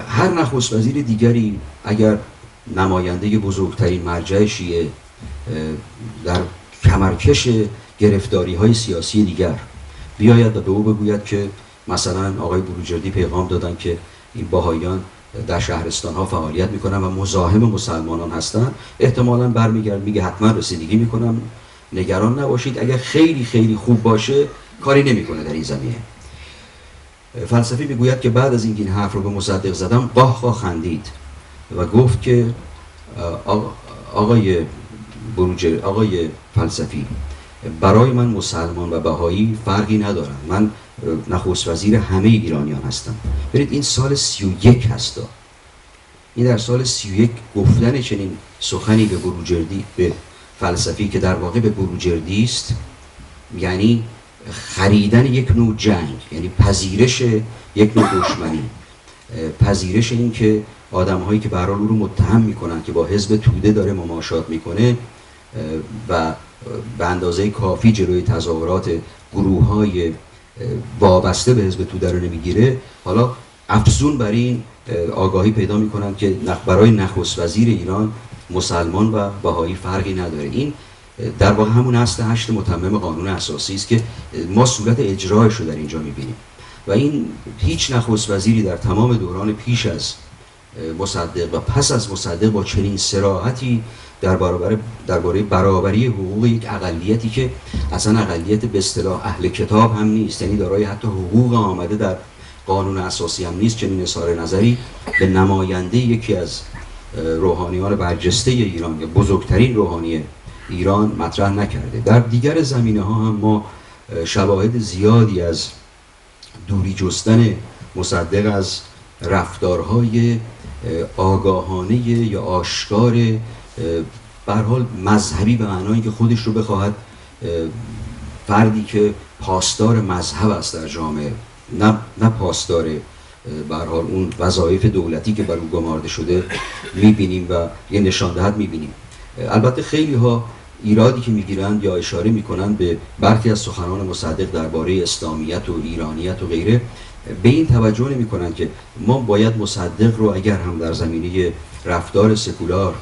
هر نخست وزیر دیگری اگر نماینده بزرگترین مرجع شیعه در کمرکش گرفتاری های سیاسی دیگر بیاید و به او بگوید که مثلا آقای بروجردی پیغام دادن که این بهائیان در شهرستان ها فعالیت میکنن و مزاحم مسلمانان هستن، احتمالاً برمیگرد میگه حتما رسیدگی میکنم، نگران نباشید، اگر خیلی خیلی خوب باشه کاری نمیکنه در این زمینه. فلسفی میگوید که بعد از اینکه این حرف رو به مصدق زدم قاه خندید و گفت که آقای فلسفی، برای من مسلمان و بهایی فرقی ندارن، من نخست وزیر همه ایرانیان هستم. برید این سال 31 هستا، این در سال 31 گفتن چنین سخنی به بروجردی، به فلسفی که در واقع به بروجردی است، یعنی خریدن یک نوع جنگ، یعنی پذیرش یک نوع دشمنی، پذیرش این که آدم هایی که به هر حال او رو متهم میکنن که با حزب توده داره مماشات میکنه و به اندازه کافی جلوی تظاهرات گروه های وابسته به حزب توده رو نمیگیره، حالا افزون بر این آگاهی پیدا میکنن که برای نخست وزیر ایران مسلمان و بهایی فرقی نداره. این در واقع همون اصل 8 متمم قانون اساسی است که ما صورت اجرایش رو در اینجا میبینیم و این هیچ نخست وزیری در تمام دوران پیش از مصدق و پس از مصدق با چنین صراحتی درباره برابری حقوق یک اقلیتی که اصلا اقلیت به اصطلاح اهل کتاب هم نیست، یعنی دارای حتی حقوق آمده در قانون اساسی هم نیست، چنین اظهار نظری به نماینده یکی از روحانیان برجسته ایران یا بزرگترین روحانی ایران مطرح نکرده. در دیگر زمینه ها هم ما شواهد زیادی از دوری جستن مصدق از رفتارهای آگاهانه یا آشکار به هر حال مذهبی به معنای که خودش رو بخواهد فردی که پاسدار مذهب است در جامعه، نه پاسدار به هر حال اون وظایف دولتی که بر او گمارده شده میبینیم و یه نشان دهد میبینیم. البته خیلی ها ایرادی که میگیرند یا اشاره میکنند به برخی از سخنان مصدق درباره اسلامیت و ایرانیت و غیره، به این توجه نمیکنند که ما باید مصدق رو اگر هم در زمینه رفتار سکولار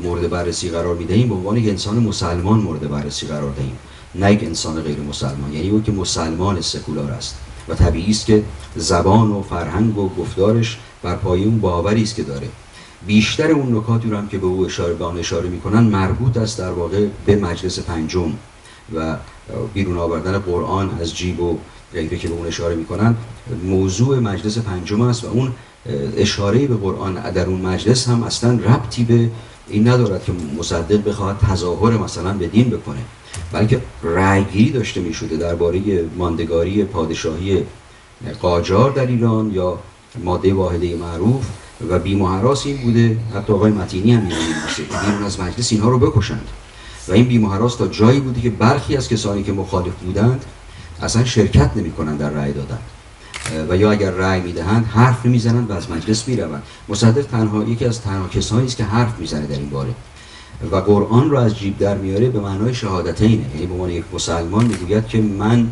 مورد بررسی قرار میدهیم، به عنوان یک انسان مسلمان مورد بررسی قرار دهیم، نه یک انسان غیر مسلمان، یعنی او که مسلمان سکولار است و طبیعی است که زبان و فرهنگ و گفتارش بر پایه اون باوری است که داره. بیشتر اون نکاتی رو هم که به او اشاره میکنن مربوط است در واقع به مجلس پنجم و بیرون آوردن قرآن از جیب و غیره که به اون اشاره میکنن موضوع مجلس پنجم است و اون اشاره به قرآن در اون مجلس هم اصلا ربطی به این ندارد که مصدق بخواد تظاهر مثلا به دین بکنه، بلکه رأیگیری داشته میشده درباره ماندگاری پادشاهی قاجار در ایران یا ماده واحده معروف و بیم و هراس این بوده، حتی آقای متینی هم بیرون از مجلس اینها رو بکشند و این بیم و هراس تا جایی بوده که برخی از کسانی که مخالف بودند اصلا شرکت نمی‌کنند در رأی دادن و یا اگر رأی میدهند حرف نمیزنند و از مجلس میروند. مصدق یکی از تنها کسانی است که حرف میزنه در این باره و قرآن رو از جیب در میاره به معنای شهادتینه، یعنی به عنوان یک مسلمان میگوید که من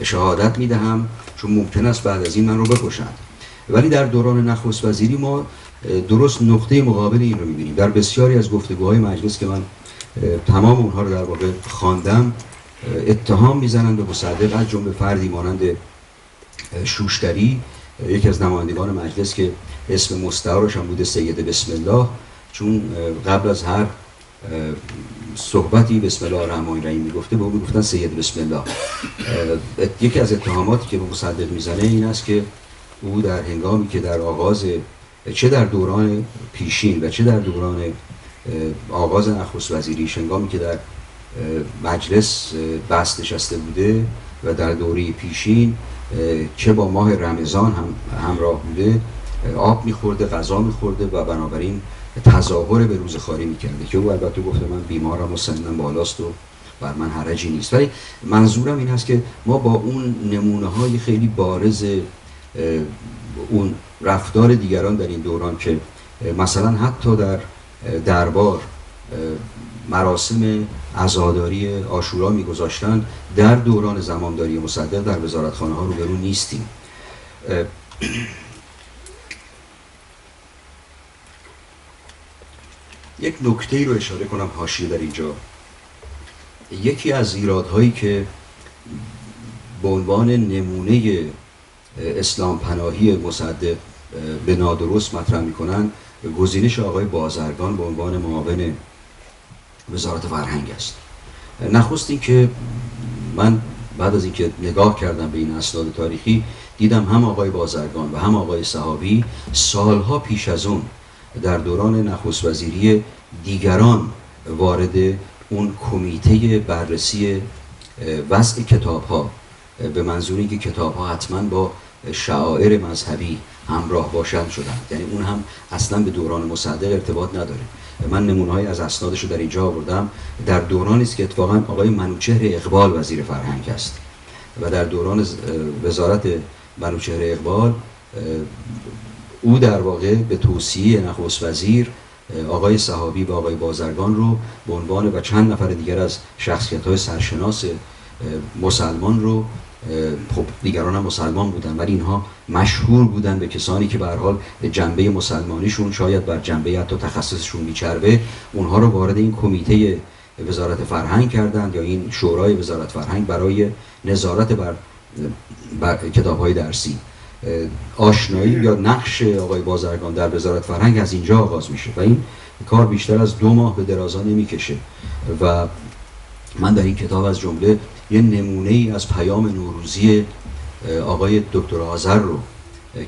شهادت میدهم چون ممکن است بعد از این من رو بکشند. ولی در دوران نخست وزیری ما درست نقطه مقابل این رو میبینیم. در بسیاری از گفتگوهای مجلس که من تمام اونها رو در واقع خواندم، اتهام میزنند به مصدق، از جمله فردی مانند شوشتری، یکی از نمایندگان مجلس که اسم مستعارش هم بوده سید بسم الله، چون قبل از هر صحبتی بسم الله الرحمن الرحیم میگفته به اون میگفتن سید بسم الله. یکی از اتهاماتی که به مصدق میزنه این است که او در هنگامی که در آغاز چه در دوران پیشین و چه در دوران آغاز نخست وزیریش، هنگامی که در مجلس بحث نشسته بوده و در دوره پیشین چه با ماه رمضان هم همراه بوده، آب میخورده، غذا میخورده و بنابراین تظاهر به روزخواری میکرده که او البته گفته من بیمارم و سنم بالاست و بر من حرجی نیست. ولی منظورم این هست که ما با اون نمونه های خیلی بارز اون رفتار دیگران در این دوران که مثلا حتی در دربار مراسم عزاداری عاشورا میگذاشتن، در دوران زمامداری مصدق در وزارتخانه ها روبرو نیستیم. یک نکته رو اشاره کنم حاشیه در اینجا. یکی از ایرادهایی که به عنوان نمونه اسلام پناهی مصدق به نادرست مطرح میکنن، گزینش آقای بازرگان به عنوان معاون وزارت فرهنگ است. نخست این که من بعد از اینکه نگاه کردم به این اسناد تاریخی دیدم هم آقای بازرگان و هم آقای صحابی سالها پیش از اون در دوران نخست وزیری دیگران وارد اون کمیته بررسی وضع کتاب‌ها به منظور اینکه کتاب‌ها حتما با شعائر مذهبی همراه باشند شدند، یعنی اون هم اصلا به دوران مصدق ارتباط نداره. من نمونه‌های از اسنادش رو در اینجا آوردم. در دورانی است که اتفاقا آقای منوچهر اقبال وزیر فرهنگ است و در دوران وزارت منوچهر اقبال او در واقع به توصیه نخست وزیر آقای صحابی و آقای بازرگان رو به عنوان و چند نفر دیگر از شخصیت‌های سرشناس مسلمان رو، خب دیگران هم مسلمان بودن ولی اینها مشهور بودن به کسانی که به هر حال جنبه مسلمانیشون شاید بر جنبه حتی تخصصشون میچربه، اونها رو وارد این کمیته وزارت فرهنگ کردند یا این شورای وزارت فرهنگ برای نظارت بر کتاب‌های درسی. آشنایی یا نقش آقای بازرگان در وزارت فرهنگ از اینجا آغاز میشه و این کار بیشتر از 2 ماه به درازا نمیکشه و من در این کتاب از جمله یه نمونه ای از پیام نوروزی آقای دکتر آذر رو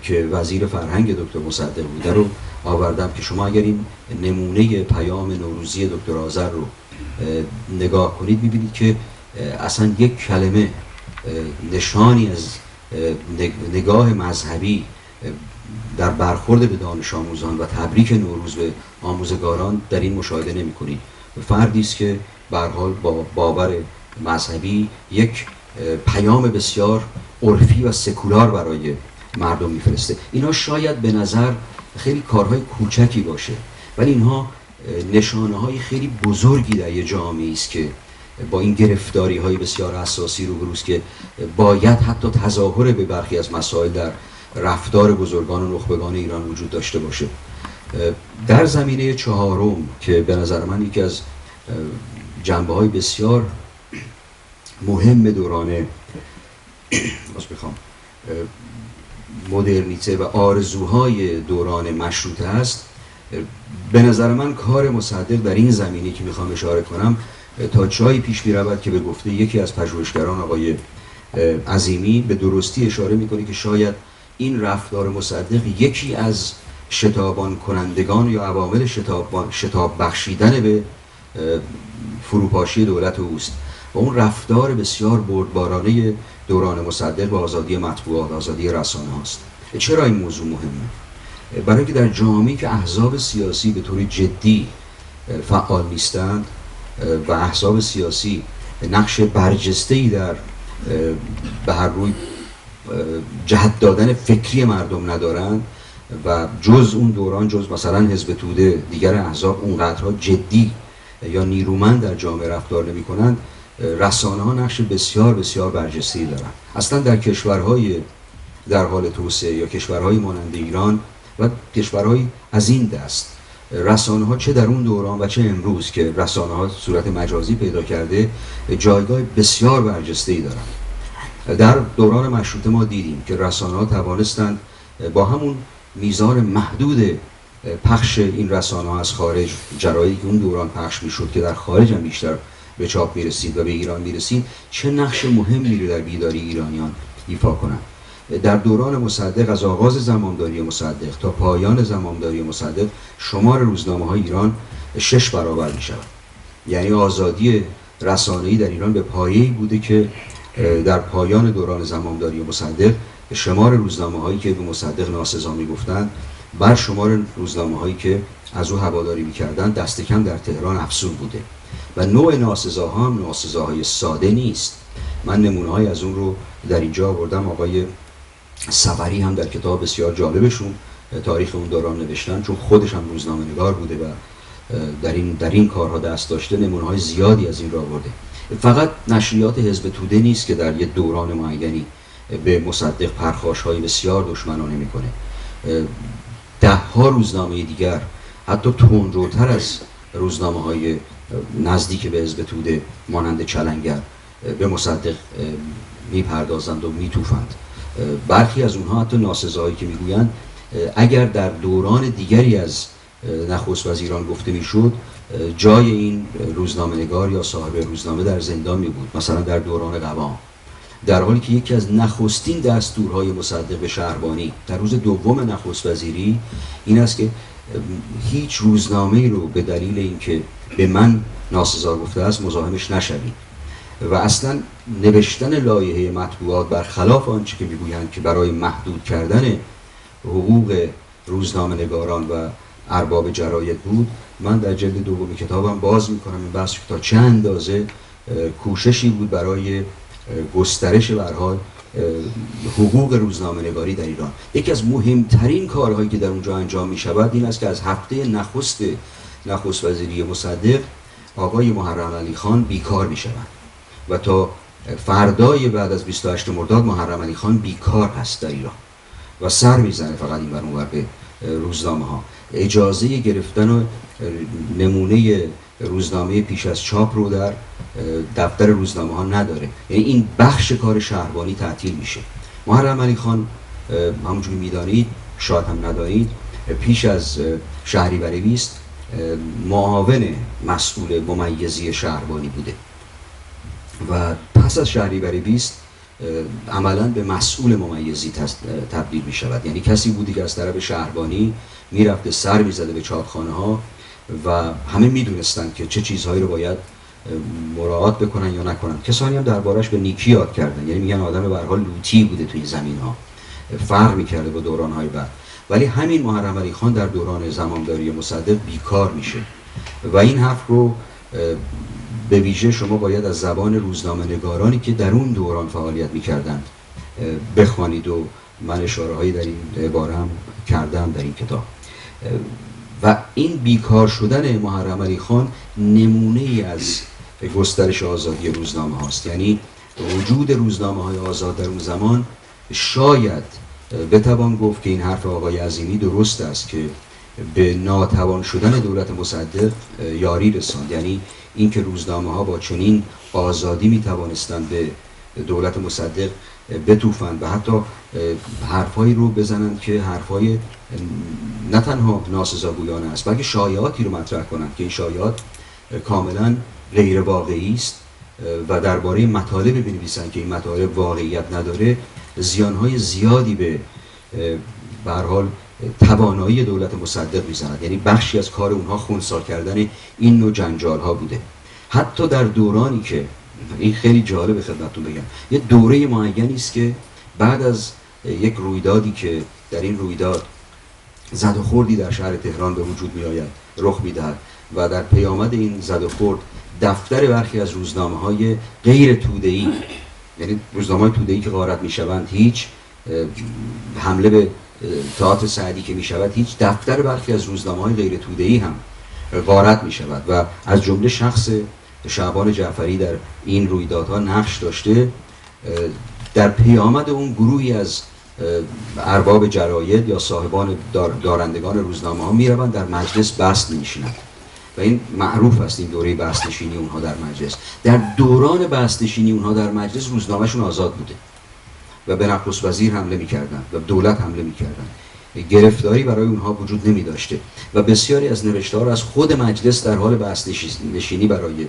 که وزیر فرهنگ دکتر مصدق بوده رو آوردم که شما اگر این نمونه پیام نوروزی دکتر آذر رو نگاه کنید می‌بینید که اصلا یک کلمه نشانی از نگاه مذهبی در برخورد به دانش آموزان و تبریک نوروز به آموزگاران در این مشاهده نمی‌کنید. فردی است که به هر حال با باور مذهبی یک پیام بسیار عرفی و سکولار برای مردم میفرسته. اینا شاید به نظر خیلی کارهای کوچکی باشه ولی اینها نشانه های خیلی بزرگی در یه جامعه است که با این گرفتاری های بسیار اساسی روبروست که باید حتی تظاهر به برخی از مسائل در رفتار بزرگان و نخبگان ایران وجود داشته باشه. در زمینه چهارم که به نظر من یکی از جنبه های بسیار مهم دوران مدرنیته و آرزوهای دوران مشروطه است، به نظر من کار مصدق در این زمینه که میخوام اشاره کنم تا جایی پیش میرود که به گفته یکی از پژوهشگران آقای عظیمی به درستی اشاره میکنه که شاید این رفتار مصدق یکی از شتابان کنندگان یا عوامل شتاب بخشیدن به فروپاشی دولت اوست و اون رفتار بسیار بردبارانه دوران مصدق با آزادی مطبوعات، آزادی رسانه هاست. چرا این موضوع مهمه؟ برای که در جامعه‌ای که احزاب سیاسی به طور جدی فعال نیستند و احزاب سیاسی نقش برجسته‌ای در به هر روی جهت دادن فکری مردم ندارند و جز اون دوران، جز مثلا حزب توده، دیگر احزاب اونقدرها جدی یا نیرومند در جامعه رفتار نمی کنند، رسانه ها نقش بسیار بسیار برجسته‌ای دارند. اصلا در کشورهای در حال توسعه یا کشورهای مانند ایران و کشورهای از این دست، رسانه ها چه در اون دوران و چه امروز که رسانه ها صورت مجازی پیدا کرده جایگاه بسیار برجسته‌ای دارند. در دوران مشروطه ما دیدیم که رسانه ها توانستند با همون میزان محدود پخش این رسانه ها از خارج، جرایی که اون دوران پخش میشد که در خارج هم بیشتر به چاپ میرسید و به ایران میرسید، چه نقش مهمی رو در بیداری ایرانیان ایفا کنند. در دوران مصدق، از آغاز زمامداری مصدق تا پایان زمامداری مصدق، شمار روزنامه های ایران 6 برابر می شود. یعنی آزادی رسانه‌ای در ایران به پایه‌ای بوده که در پایان دوران زمامداری مصدق شمار روزنامه هایی که به مصدق ناسزا می گفتند بر شمار روزنامه هایی که از او هواداری می کردند دست کم در تهران افزون بوده و نوع ناسزاها هم ناسزاهای ساده نیست. من نمونه‌های از اون رو در اینجا آوردم. آقای سفری هم در کتاب بسیار جالبشون تاریخ اون دوران نوشتن، چون خودش هم روزنامه نگار بوده و در این کارها دست داشته، نمونه‌های زیادی از این را آورده. فقط نشریات حزب توده نیست که در یک دوران معینی به مصدق پرخاش‌های بسیار دشمنانه میکنه. 10 روزنامه دیگر حتی تندروتر از روزنامه‌های نزدیک به حزب توده مانند چلنگر به مصدق میپردازند و میتوفند. برخی از اونها حتی ناسزایی که میگویند اگر در دوران دیگری از نخست وزیران گفته میشد جای این روزنامه نگار یا صاحب روزنامه در زندان می بود، مثلا در دوران قوام، در حالی که یکی از نخستین دستورهای مصدق به شهربانی در روز دوم نخست وزیری این است که هیچ روزنامه‌ای رو به دلیل اینکه به من ناسزا گفته است مزاحمش نشوید و اصلا نوشتن لایحه مطبوعات برخلاف آنچه که میگویند که برای محدود کردن حقوق روزنامه نگاران و ارباب جراید بود. من در جلد دوم کتابم باز میکنم این بحث تا چه اندازه کوششی بود برای گسترش به هر حال حقوق روزنامه نگاری در ایران. یکی از مهمترین کارهایی که در اونجا انجام می شود این است که از هفته نخست وزیری مصدق آقای محرم علی خان بیکار می شود و تا فردای بعد از 28 مرداد محرم علی خان بیکار هست در ایران و سر میزنه فقط این ور اونور به روزنامه ها. اجازه گرفتن و نمونه روزنامه پیش از چاپ رو در دفتر روزنامه ها نداره. یعنی این بخش کار شهربانی تعطیل میشه. محرم علی خان همونجوری میدانید، شاید هم ندانید، پیش از شهریور 20 معاون مسئول ممیزی شهربانی بوده و پس از شهریور 20 عملاً به مسئول ممیزی تبدیل می شود. یعنی کسی بودی که از طرف شهربانی میرفته سر میزده به چاپخانه ها و همه میدونستن که چه چیزهایی رو باید مراعات بکنن یا نکنن. کسانی هم دربارش به نیکی یاد کردن، یعنی میگن آدم به هر حال لوتی بوده توی زمین ها، فرق میکرده با دوران‌های بعد. ولی همین محرم علی خان در دوران زمامداری مصدق بیکار میشه و این حرف رو به ویژه شما باید از زبان روزنامه نگارانی که در اون دوران فعالیت میکردند بخوانید و من اشاره هایی در این باره هم کردم در این کتاب. و این بیکار شدن محرم علی خان نمونه ای از گسترش آزادی روزنامه هاست. یعنی وجود روزنامه های آزاد در اون زمان شاید بتوان گفت که این حرف آقای عظیمی درست است که به ناتوان شدن دولت مصدق یاری رساند. یعنی اینکه روزنامه ها با چنین آزادی می توانستند به دولت مصدق بتوفند و حتی حرفایی رو بزنند که حرفای نه تنها ناسزاگویانه است بلکه شایعاتی رو مطرح کنند که این شایعات کاملا غیر واقعی است و درباره مطالب بنویسند که این مطالب واقعیت نداره، زیانهای زیادی به هر حال توانایی دولت مصدق میزند. یعنی بخشی از کار اونها خنثی کردن این نوع جنجال ها بوده. حتی در دورانی که این خیلی جالب خدمتتون بگم، یه دوره معینی است که بعد از یک رویدادی که در این رویداد زد و خوردی در شهر تهران به وجود می آید، رخ می دهد و در پیامد این زد و خورد دفتر برخی از روزنامه‌های غیر توده‌ای، یعنی روزنامه‌های توده‌ای که غارت می‌شوند، هیچ حمله به تئاتر سعدی که می‌شود، هیچ دفتر برخی از روزنامه‌های غیر توده‌ای هم غارت می‌شود و از جمله شخص شعبان جعفری در این رویدادها نقش داشته. در پیامد اون گروهی از ارباب جراید یا صاحبان دارندگان روزنامه‌ها می‌روند در مجلس بست می‌نشینند و این معروف است، این دوره بست‌نشینی اونها در مجلس. در دوران بست‌نشینی اونها در مجلس روزنامه‌شون آزاد بوده و به نخست وزیر حمله می‌کردن و دولت حمله می‌کردن. گرفتاری برای اونها وجود نمی‌داشته و بسیاری از نوشته‌ها را از خود مجلس در حال بست‌نشینی برای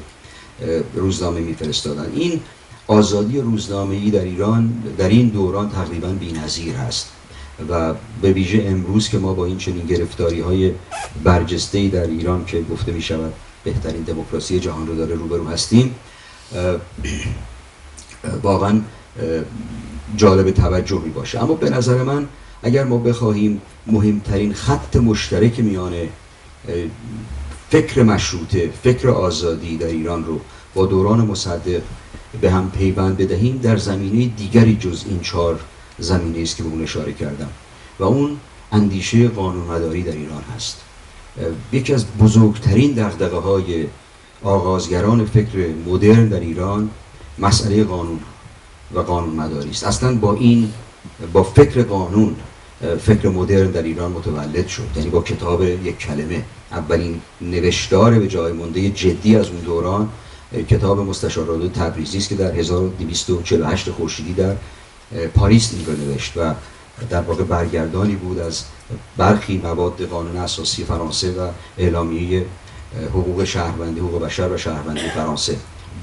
روزنامه می‌فرستادند. این آزادی روزنامه‌ای در ایران در این دوران تقریباً بی‌نظیر است و به ویژه امروز که ما با این چنین گرفتاری‌های برجسته‌ای در ایران که گفته می‌شود بهترین دموکراسی جهان رو داره روبرو هستیم، واقعاً جالب توجه می‌باشه. اما به نظر من اگر ما بخواهیم مهمترین خط مشترک میان فکر مشروطه، فکر آزادی در ایران رو با دوران مصدق به هم پیوند بدهیم، در زمینه دیگری جز این 4 زمینه است که به اون اشاره کردم و اون اندیشه قانونمداری در ایران هست. یکی از بزرگترین دغدغه‌های آغازگران فکر مدرن در ایران مسئله قانون و قانونمداری است. اصلا با فکر قانون فکر مدرن در ایران متولد شد، یعنی با کتاب یک کلمه. اولین نوشتار به جای مانده جدی از اون دوران کتاب مستشارالعالی تبریزی است که در 1248 خورشیدی در پاریس نوشت و در واقع برگردانی بود از برخی مواد قانون اساسی فرانسه و اعلامیه حقوق شهروندی، حقوق بشر و شهروندی فرانسه،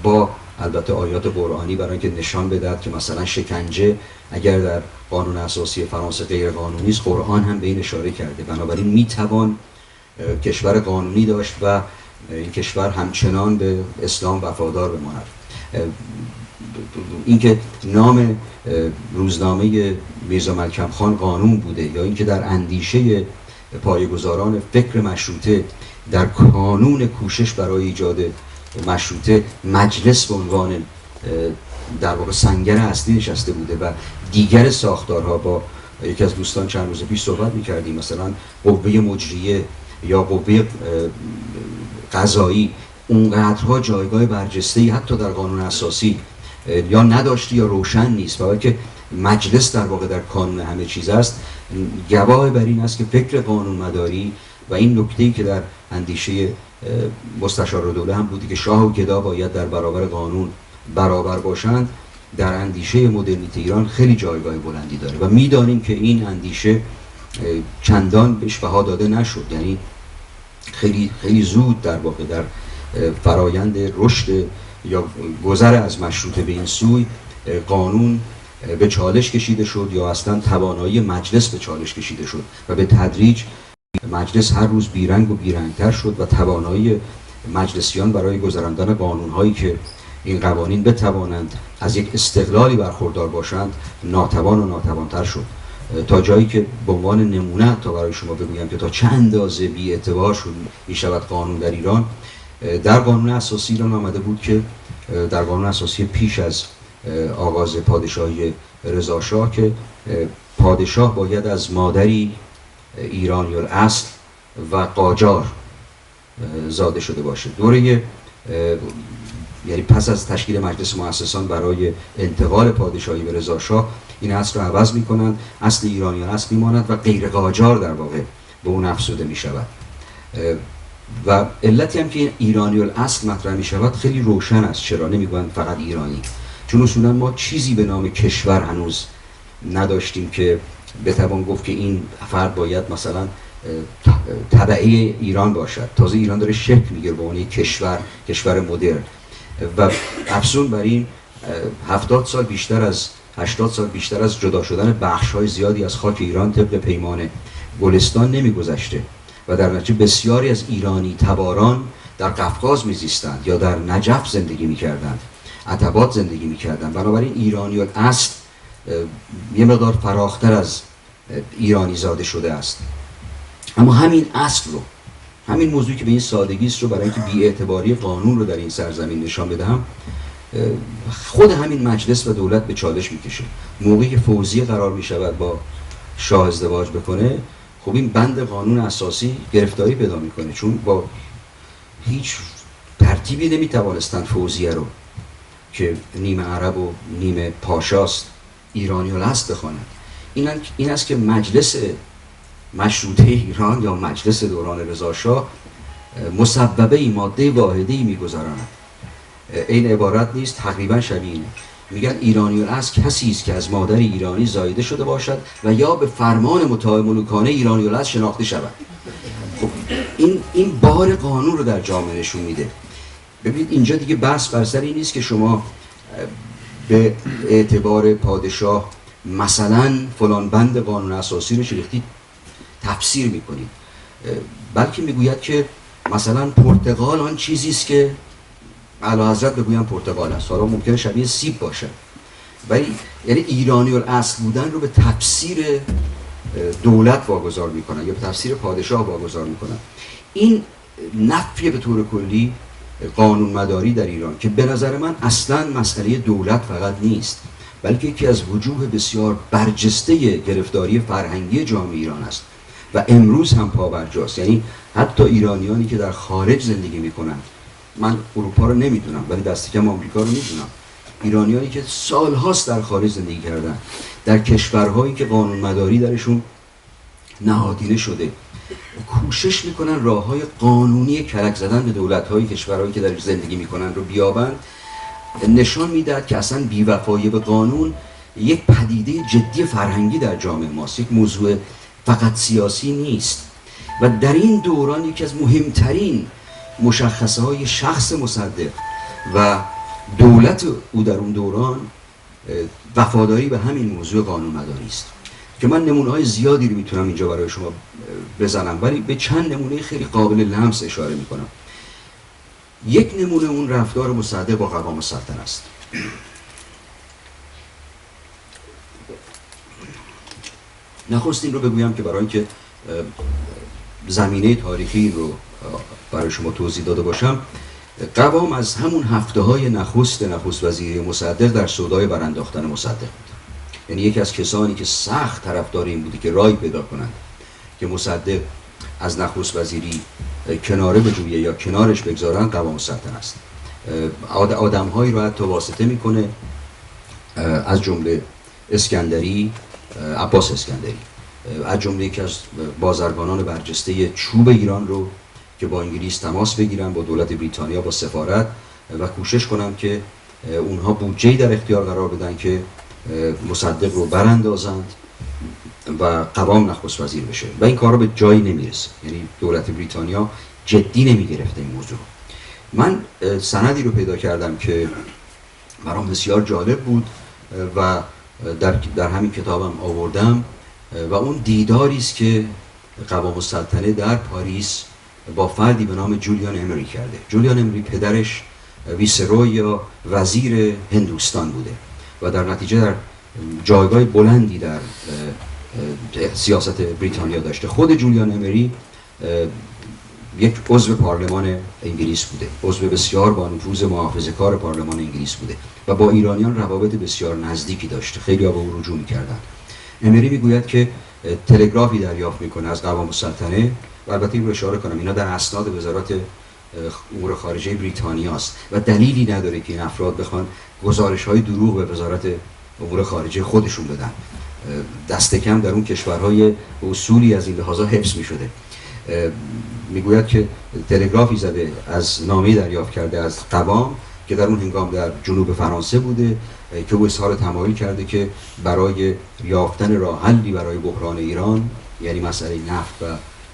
با البته آیات قرآنی برای اینکه نشان بدهد که مثلا شکنجه اگر در قانون اساسی فرانسه غیر قانونی است، قرآن هم به این اشاره کرده. بنابراین میتوان کشور قانونی داشت و این کشور همچنان به اسلام وفادار بماند. اینکه نام روزنامه میرزا ملکم خان قانون بوده یا اینکه در اندیشه پایه‌گذاران فکر مشروطه در کانون کوشش برای ایجاد مشروطه مجلس به عنوان در واقع سنگر اصلی نشسته بوده و دیگر ساختارها، با یکی از دوستان چند روز پیش صحبت می‌کردیم، مثلا قوه مجریه یا قوه قضایی اونقدرها جایگاه برجسته‌ای حتی در قانون اساسی یا نداشته یا روشن نیست، و که مجلس در واقع در کانون همه چیز است. گواه بر این است که فکر قانونمداری و این نکته‌ای که در اندیشه مستشارالدوله هم بودی که شاه و گدا باید در برابر قانون برابر باشند، در اندیشه مدرنیته ایران خیلی جایگاه بلندی داره و میدانیم که این اندیشه چندان بهش بها داده نشد. یعنی خیلی خیلی زود در واقع در فرایند رشد یا گذر از مشروطه به این سوی قانون به چالش کشیده شد یا اصلا توانایی مجلس به چالش کشیده شد و به تدریج مجلس هر روز بیرنگ و بیرنگتر شد و توانایی مجلسیان برای گذراندن قانونهایی که این قوانین بتوانند از یک استقلالی برخوردار باشند ناتوان و ناتوانتر شد، تا جایی که به عنوان نمونه تا برای شما بگویم که تا چه اندازه بی‌اعتبار شد میشود قانون در ایران. در قانون اساسی ایران آمده بود که در قانون اساسی پیش از آغاز پادشاهی رضا شاه که پادشاه باید از مادری ایرانی الاصل و قاجار زاده شده باشه. دوره یعنی پس از تشکیل مجلس مؤسسان برای انتقال پادشاهی به رضا شاه این اصل رو عوض میکنند، اصل ایرانیان اصل میماند و غیر قاجار در واقع به اون افزوده میشود. و علتی هم که ایرانی الاصل مطرح میشود خیلی روشن است. چرا نمیگویند فقط ایرانی؟ چون اصولا ما چیزی به نام کشور هنوز نداشتیم که بتوان گفت که این فرد باید مثلا تبعه ایران باشد. تازه ایران داره شکل میگیره به عنوان کشور مدرن و افزون بر این 70 سال بیشتر از 80 سال بیشتر از جدا شدن بخش‌های زیادی از خاک ایران طبق پیمان گلستان نمیگذشته و در نتیجه بسیاری از ایرانی تباران در قفقاز میزیستند یا در نجف زندگی میکردند، عتبات زندگی میکردند. بنابراین ایرانی الاصل یه مقدار فراختر از ایرانی زاده شده است. اما همین اصل رو، همین موضوعی که به این سادگی است رو برای اینکه بی‌اعتباری قانون رو در این سرزمین نشان بدهم، خود همین مجلس و دولت به چالش میکشه. موقعی که فوزیه قرار میشود با شاه ازدواج بکنه، خب این بند قانون اساسی گرفتاری پیدا میکنه، چون با هیچ ترتیبی نمیتوانستن فوزیه رو که نیمه عرب و نیمه پاشاست ایرانی الاصل بخوانند. این است که مجلس مشروطه ایران یا مجلس دوران رضا شاه مسببه ماده واحده‌ای میگذراند. این عبارت نیست، تقریبا شبیه اینه. میگن ایرانی الاصل کسی است که از مادر ایرانی زایده شده باشد و یا به فرمان مطاع ملوکانه ایرانی الاصل شناخته شود. خب این بار قانون رو در جامعه نشون میده. ببینید اینجا دیگه بحث بر سر این نیست که شما به اعتبار پادشاه مثلا فلان بند قانون اساسی رو شریختی تفسیر میکنید، بلکه میگوید که مثلا پرتقال آن چیزی است که اعلیحضرت بگویم پرتقال است، حالا ممکنه شبیه سیب باشه، ولی یعنی ایرانی الاصل بودن رو به تفسیر دولت واگذار میکنن یا به تفسیر پادشاه واگذار میکنن. این نفی به طور کلی قانون مداری در ایران که به نظر من اصلا مسئله دولت فقط نیست، بلکه یکی از وجوه بسیار برجسته گرفتاری فرهنگی جامعه ایران است و امروز هم پابرجاست. یعنی حتی ایرانیانی که در خارج زندگی میکنند، من اروپا رو نمیدونم ولی دست کم آمریکا رو میدونم، ایرانیانی که سالهاست در خارج زندگی کردن، در کشورهایی که قانون مداری درشون نهادینه شده، کوشش میکنن راههای قانونی کلک زدن به دولت‌های کشورهایی که در زندگی میکنن رو بیابند. نشان میدهد که اصلا بی‌وفایی به قانون یک پدیده جدی فرهنگی در جامعه ماست، یک موضوع فقط سیاسی نیست. و در این دوران یکی از مهمترین مشخصه های شخص مصدق و دولت او در اون دوران وفاداری به همین موضوع قانون مداری است که من نمونه‌های زیادی رو میتونم اینجا برای شما بزنم، ولی به چند نمونه خیلی قابل لمس اشاره میکنم. یک نمونه اون رفتار مصدق با قوام السلطنه است. نخست این رو بگویم که برای اینکه زمینه تاریخی رو برای شما توضیح داده باشم، قوام از همون هفته‌های نخست وزیری مصدق در سودای برانداختن مصدق بود. یعنی یکی از کسانی که سخت طرفدار این بودی که رای پیدا کنند که مصدق از نخست وزیری کناره بجویه یا کنارش بگذارن قوام السلطنه است. آدم‌هایی رو حتی واسطه میکنه، از جمله اسکندری، عباس اسکندری، از جمله یکی از بازرگانان برجسته چوب ایران رو که با انگلیس تماس بگیرن، با دولت بریتانیا، با سفارت و کوشش کنن که اونها بودجه‌ای در اختیار قرار بدن که مصدق رو براندازند و قوام نخست وزیر بشه و این کار رو به جایی نمیرسه. یعنی دولت بریتانیا جدی نمیگرفته این موضوع. من سندی رو پیدا کردم که برام بسیار جالب بود و در همین کتابم آوردم و اون دیداری است که قوام السلطنه در پاریس با فردی به نام جولیان امری کرده. جولیان امری پدرش ویسروی یا وزیر هندوستان بوده و در نتیجه در جایگاه بلندی در سیاست بریتانیا داشته. خود جولیان امری یک عضو پارلمان انگلیس بوده، عضو بسیار با نفوذ محافظه‌کار پارلمان انگلیس بوده و با ایرانیان روابط بسیار نزدیکی داشته، خیلی ها به او رجوع می‌کردند. امری میگوید که تلگرافی دریافت میکنه از قوام السلطنه و البته این رو اشاره کنم اینا در اسناد وزارت امور خارجه بریتانیا است و دلیلی نداره که این افراد بخوان گزارش‌های دروغ به وزارت امور خارجه خودشون بدن. دست کم در اون کشورهای اصولی از این لحاظا حفظ می‌شده. میگوید که تلگرافی زده از نامه‌ای دریافت کرده از قوام که در اون هنگام در جنوب فرانسه بوده که او اظهار تمایل کرده که برای یافتن راه حلی برای بحران ایران یعنی مسئله نفت و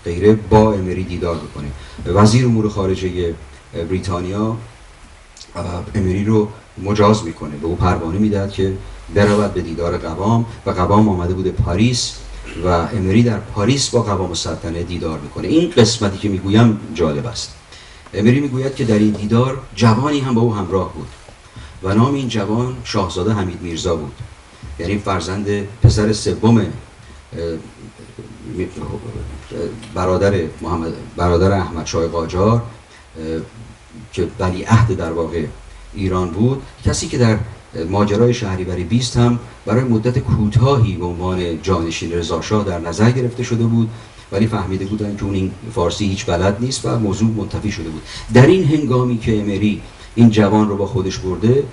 غیره با امری دیدار بکنه. وزیر امور خارجه بریتانیا امری رو مجاز میکنه، به او پروانه میدهد که برود به دیدار قوام و قوام آمده بوده پاریس و امری در پاریس با قوام السلطنه دیدار میکنه. این قسمتی که میگویم جالب است. امری میگوید که در این دیدار جوانی هم با او همراه بود و نام این جوان شاهزاده حمید میرزا بود، یعنی فرزند پسر سوم برادر احمد شاه قاجار که ولیعهد در واقع ایران بود، کسی که در ماجرای شهریوری 20 هم برای مدت کوتاهی به عنوان جانشین رضا شاه در نظر گرفته شده بود، ولی فهمیده بودن که اون این فارسی هیچ بلد نیست و موضوع منتفی شده بود. در این هنگامی که امری این جوان رو با خودش برده،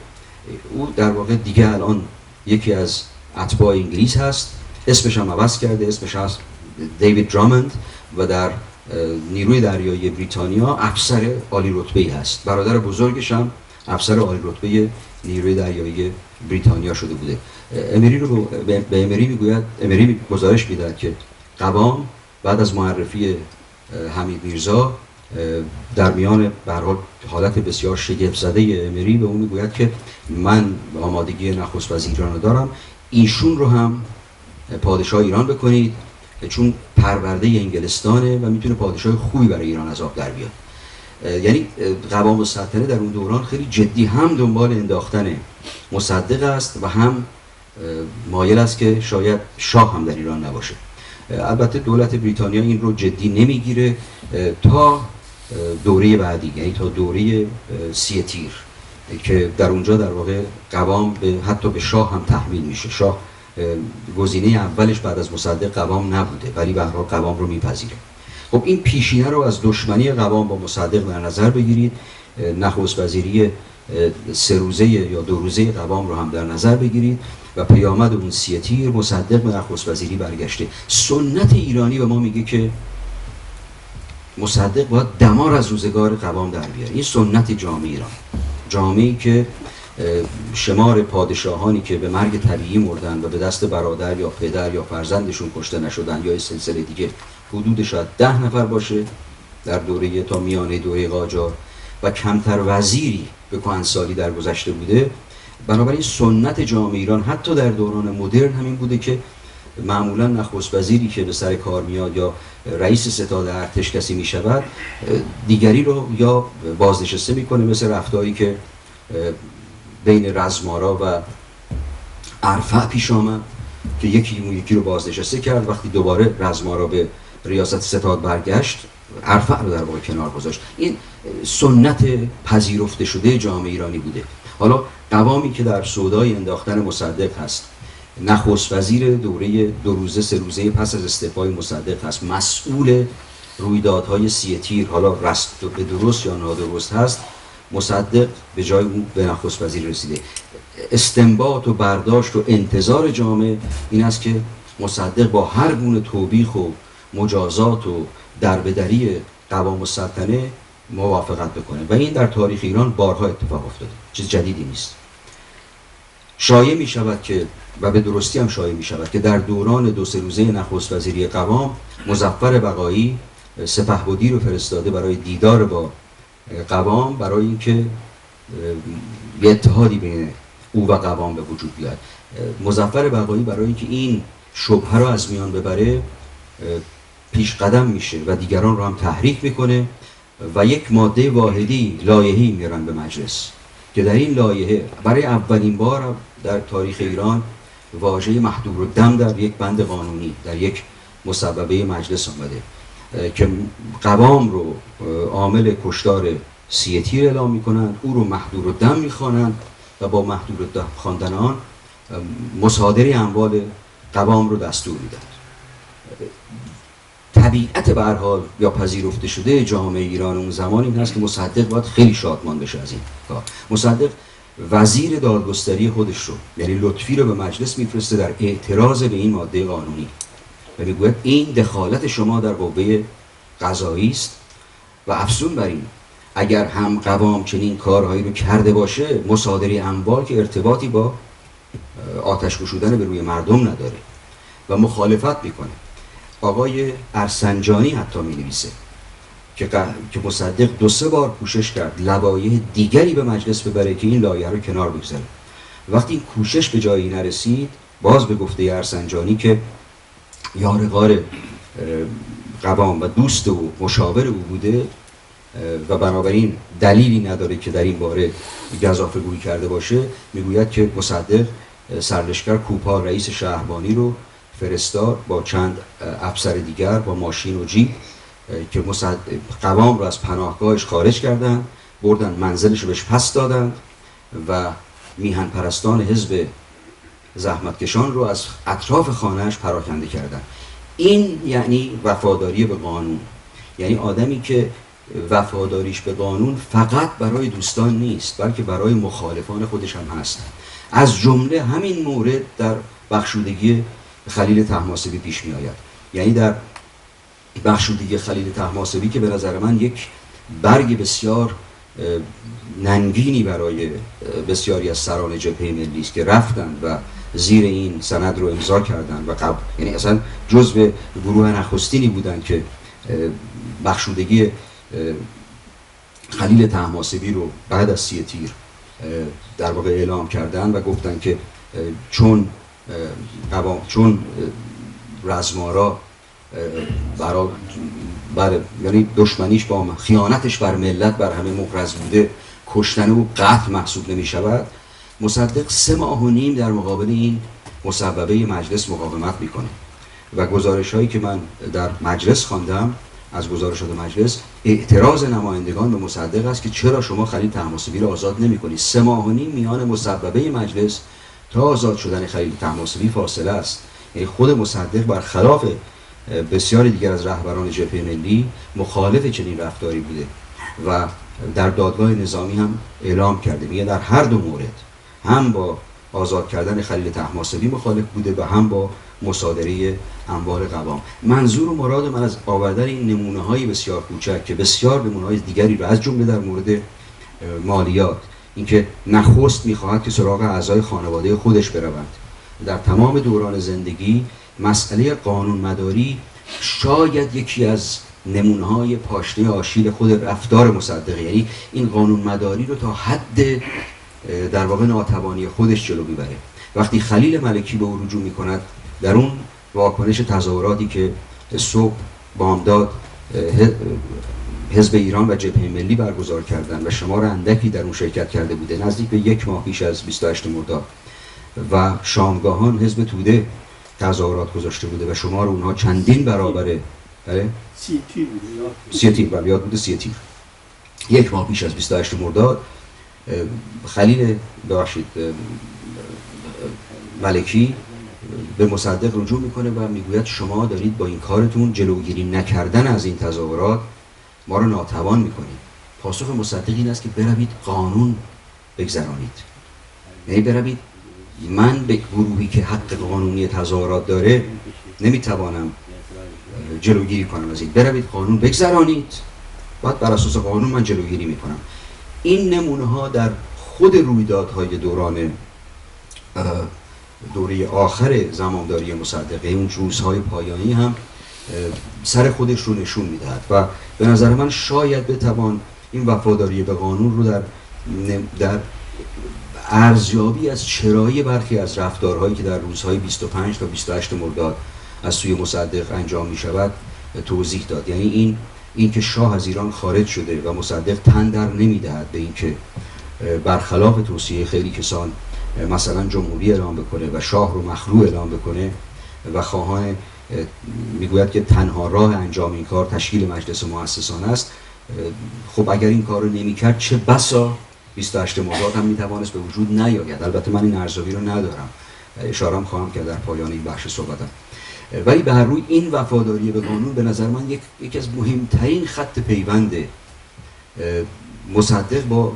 او در واقع دیگه الان یکی از اتباع انگلیس هست، اسمش هم عوض کرده، اسمش هست دیوید درامند و در نیروی دریایی بریتانیا افسر عالی رتبه‌ای هست. برادر بزرگش هم افسر عالی رتبه نیروی دریایی بریتانیا شده بوده. امری رو به امری میگوید، امری گزارش میدهد که قوام بعد از معرفی حمید میرزا در میان به هر حال حالت بسیار شگفت زده امری به اون میگوید که من آمادگی نخست وزیران رو دارم، ایشون رو هم پادشاه ایران بکنید چون پرورده انگلستانه و میتونه پادشاه خوبی برای ایران از آب در بیاد. یعنی قوام السلطنه در اون دوران خیلی جدی هم دنبال انداختن مصدق است و هم مایل است که شاید شاه هم در ایران نباشه. البته دولت بریتانیا این رو جدی نمیگیره تا دوره بعدی، یعنی تا دوره 30 تیر که در اونجا در واقع قوام حتی به شاه هم تحمیل میشه. شاه گزینه اولش بعد از مصدق قوام نبوده ولی به هر حال قوام رو میپذیره. خب این پیشینه رو از دشمنی قوام با مصدق در نظر بگیرید، نخست وزیری 3 روزه یا 2 روزه قوام رو هم در نظر بگیرید و پیامد اون 30 تیر مصدق به نخست وزیری برگشته. سنت ایرانی به ما میگه که مصدق باید دمار از روزگار قوام در بیاره. این سنت جامعه ایران، جامعه‌ای که شمار پادشاهانی که به مرگ طبیعی مردن و به دست برادر یا پدر یا فرزندشون کشته نشدن یا سلسله دیگه حدود شاید 10 نفر باشه در دوره تا میانه دوره قاجار و کمتر وزیری به کهنسالی در گذشته بوده. بنابراین سنت جامعه ایران حتی در دوران مدرن همین بوده که معمولا نخست وزیری که به سر کار میاد یا رئیس ستاد ارتش کسی میشود دیگری رو یا بازنشسته میکنه، مثل رفتاری که بین رزمارا و ارفع پیش آمد که یکی رو بازنشسته کرد، وقتی دوباره رزمارا به ریاست ستاد برگشت ارفع رو در واقع کنار گذاشت. این سنت پذیرفته شده جامعه ایرانی بوده. حالا قوامی که در سودای انداختن مصدق هست، نخست وزیر دوره 2 روزه 3 روزه پس از استعفای مصدق هست، مسئول رویدادهای 30 تیر، حالا به درست یا نادرست هست، مصدق به جای اون به نخست وزیر رسیده. استنباط و برداشت و انتظار جامعه این است که مصدق با هر گونه توبیخ و مجازات و دربدری قوام السلطنه موافقت بکنه و این در تاریخ ایران بارها اتفاق افتاده، چیز جدیدی نیست. شایع می شود که و به درستی هم شایع می شود که در دوران 2-3 روزه نخست وزیری قوام مظفر بقایی سپهبدی رو فرستاده برای دیدار با قوام، برای اینکه یه اتحادی بین او و قوام به وجود بیاد. مظفر بقایی برای اینکه این شبهه رو از میان ببره پیش قدم میشه و دیگران رو هم تحریک میکنه و یک ماده واحدی لایحه‌ای میارن به مجلس که در این لایحه برای اولین بار در تاریخ ایران واژه محدودالدم در یک بند قانونی در یک مصوبه مجلس آمده که قوام رو عامل کشتار 30 تیر اعلام میکنند، او رو محدودالدم میخوانند و با محدودالدم خواندن آن مصادره اموال قوام رو دستور میدن. طبیعت به هر حال یا پذیرفته شده جامعه ایران اون زمان این هست که مصدق باید خیلی شادمان بشه از این کار. مصدق وزیر دادگستری خودش رو یعنی لطفی رو به مجلس میفرسته در اعتراض به این ماده قانونی و میگوید این دخالت شما در قوه قضایی است و افزون بر این اگر هم قوام چنین کارهایی رو کرده باشه مصادره اموال که ارتباطی با آتش گشودن به روی مردم نداره و مخالفت میکنه. آقای ارسنجانی حتی می‌نویسه که مصدق 2-3 بار کوشش کرد لوایح دیگری به مجلس ببره که این لایحه رو کنار بگذاره. وقتی این کوشش به جایی نرسید باز به گفته ارسنجانی که یارغار قوام و دوست و مشاور او بوده و بنابراین دلیلی نداره که در این باره گزافه‌گویی کرده باشه، میگوید که مصدق سرلشکر کوپا رئیس شهربانی رو فرستاد با چند افسر دیگر با ماشین و جیپ که قوام رو از پناهگاهش خارج کردن، بردن منزلش رو بهش پس دادن و میهن پرستان حزب زحمتکشان رو از اطراف خانهش پراکنده کردن. این یعنی وفاداری به قانون، یعنی آدمی که وفاداریش به قانون فقط برای دوستان نیست بلکه برای مخالفان خودش هم هست. از جمله همین مورد در بخشودگی خلیل طهماسبی پیش می آید. یعنی در بخشودگی خلیل طهماسبی که به نظر من یک برگ بسیار ننگینی برای بسیاری از سران جبهه ملی است که رفتند و زیر این سند رو امضا کردند و یعنی اصلا جزء گروه نخستینی بودند که بخشودگی خلیل طهماسبی رو بعد از 30 تیر در واقع اعلام کردن و گفتن که چون رزمارا یعنی دشمنیش با خیانتش بر ملت بر همه مقرض بوده کشتن او قتل محسوب نمی شود، مصدق 3 ماه و نیم در مقابل این مصوبه مجلس مقاومت میکنه و گزارش هایی که من در مجلس خواندم از گزارشات مجلس اعتراض نمایندگان به مصدق است که چرا شما خلیل طهماسبی رو آزاد نمی‌کنید. 3 ماه و نیم میان مصوبه مجلس تا آزاد شدن خلیل طهماسبی فاصله است. یعنی خود مصدق برخلاف بسیاری دیگر از رهبران جبهه ملی مخالف چنین رفتاری بوده و در دادگاه نظامی هم اعلام کرده، میگه در هر دو مورد هم با آزاد کردن خلیل طهماسبی مخالف بوده و هم با مصادره اموال قوام. منظور و مراد من از آوردن این نمونه‌های بسیار کوچک که بسیار نمونه‌های دیگری رو از جمله در مورد مالیات، اینکه نخست می‌خواهد که سراغ اعضای خانواده خودش بروند. در تمام دوران زندگی مسئله قانون مداری شاید یکی از نمونه‌های پاشنه آشیل خود رفتار مصدق، یعنی این قانون مداری رو تا حد در واقع ناتوانی خودش جلو میبره. وقتی خلیل ملکی به او رجوع میکند در اون واکنش تظاهراتی که صبح بامداد حزب ایران و جبهه ملی برگزار کردند و شمار اندکی در اون شرکت کرده بوده، نزدیک به 1 ماه پیش از 28 مرداد، و شامگاهان حزب توده تظاهرات گذاشته بوده و شمار اونها چندین برابره. 30 تیر بله یاد بوده 30 تیر. 1 ماه پیش از 28 مرداد خلیل ملکی به مصدق رجوع میکنه و میگوید شما دارید با این کارتون جلوگیری نکردن از این تظاهرات ما رو ناتوان میکنید. پاسخ مصدق این است که بروید قانون بگذرانید، یعنی بروید، من به گروهی که حق قانونی تظاهرات داره نمیتوانم جلوگیری کنم از این، بروید قانون بگذرانید، بعد بر اساس قانون من جلوگیری میکنم. این نمونه ها در خود رویدادهای دوره آخر زمامداری مصدق، اون روزهای پایانی هم سر خودش رو نشون میدهد و به نظر من شاید بتوان این وفاداری به قانون رو در ارزیابی از چرایی برخی از رفتارهایی که در روزهای 25 تا 28 مرداد از سوی مصدق انجام می شود توضیح داد. یعنی این که شاه از ایران خارج شده و مصدق تن در نمی دهد به این که برخلاف توصیه خیلی کسان مثلا جمهوری اعلام بکنه و شاه رو مخلوع اعلام بکنه و خواهان میگوید که تنها راه انجام این کار تشکیل مجلس مؤسسانه است. خب اگر این کار رو نمی کرد چه بسا 28 مرداد هم میتوانست به وجود نیاید. البته من این ارزیابی رو ندارم، اشاره خواهم کرد در پایان این بخش صحبتم. ولی به هر روی این وفاداری به قانون به نظر من یکی از مهمترین خط پیوند مصدق با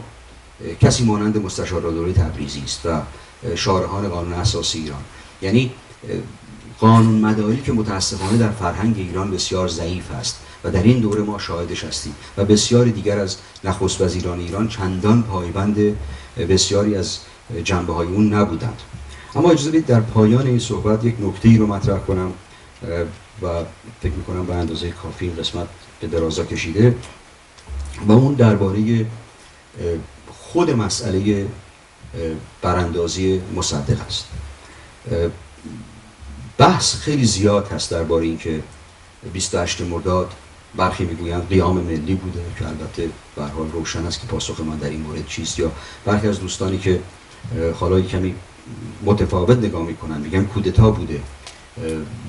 کسی مانند مستشارالدوله تبریزی است و شارحان قانون اساسی ایران. یعنی قانون مداری که متاسفانه در فرهنگ ایران بسیار ضعیف است و در این دوره ما شاهدش هستیم و بسیار دیگر از نخست وزیران ایران چندان پایبند بسیاری از جنبه‌های اون نبودند. اما اجازه بدید در پایان این صحبت یک نکته‌ای رو مطرح کنم و فکر می‌کنم به اندازه کافی این قسمت به درازا کشیده و اون درباره خود مسئله براندازی مصدق است. بحث خیلی زیاد هست درباره اینکه 28 مرداد برخی میگویند قیام ملی بوده که البته به هر حال روشن است که پاسخ من در این مورد چیست، یا برخی از دوستانی که حالا کمی متفاوت نگاه میکنن میگن کودتا بوده،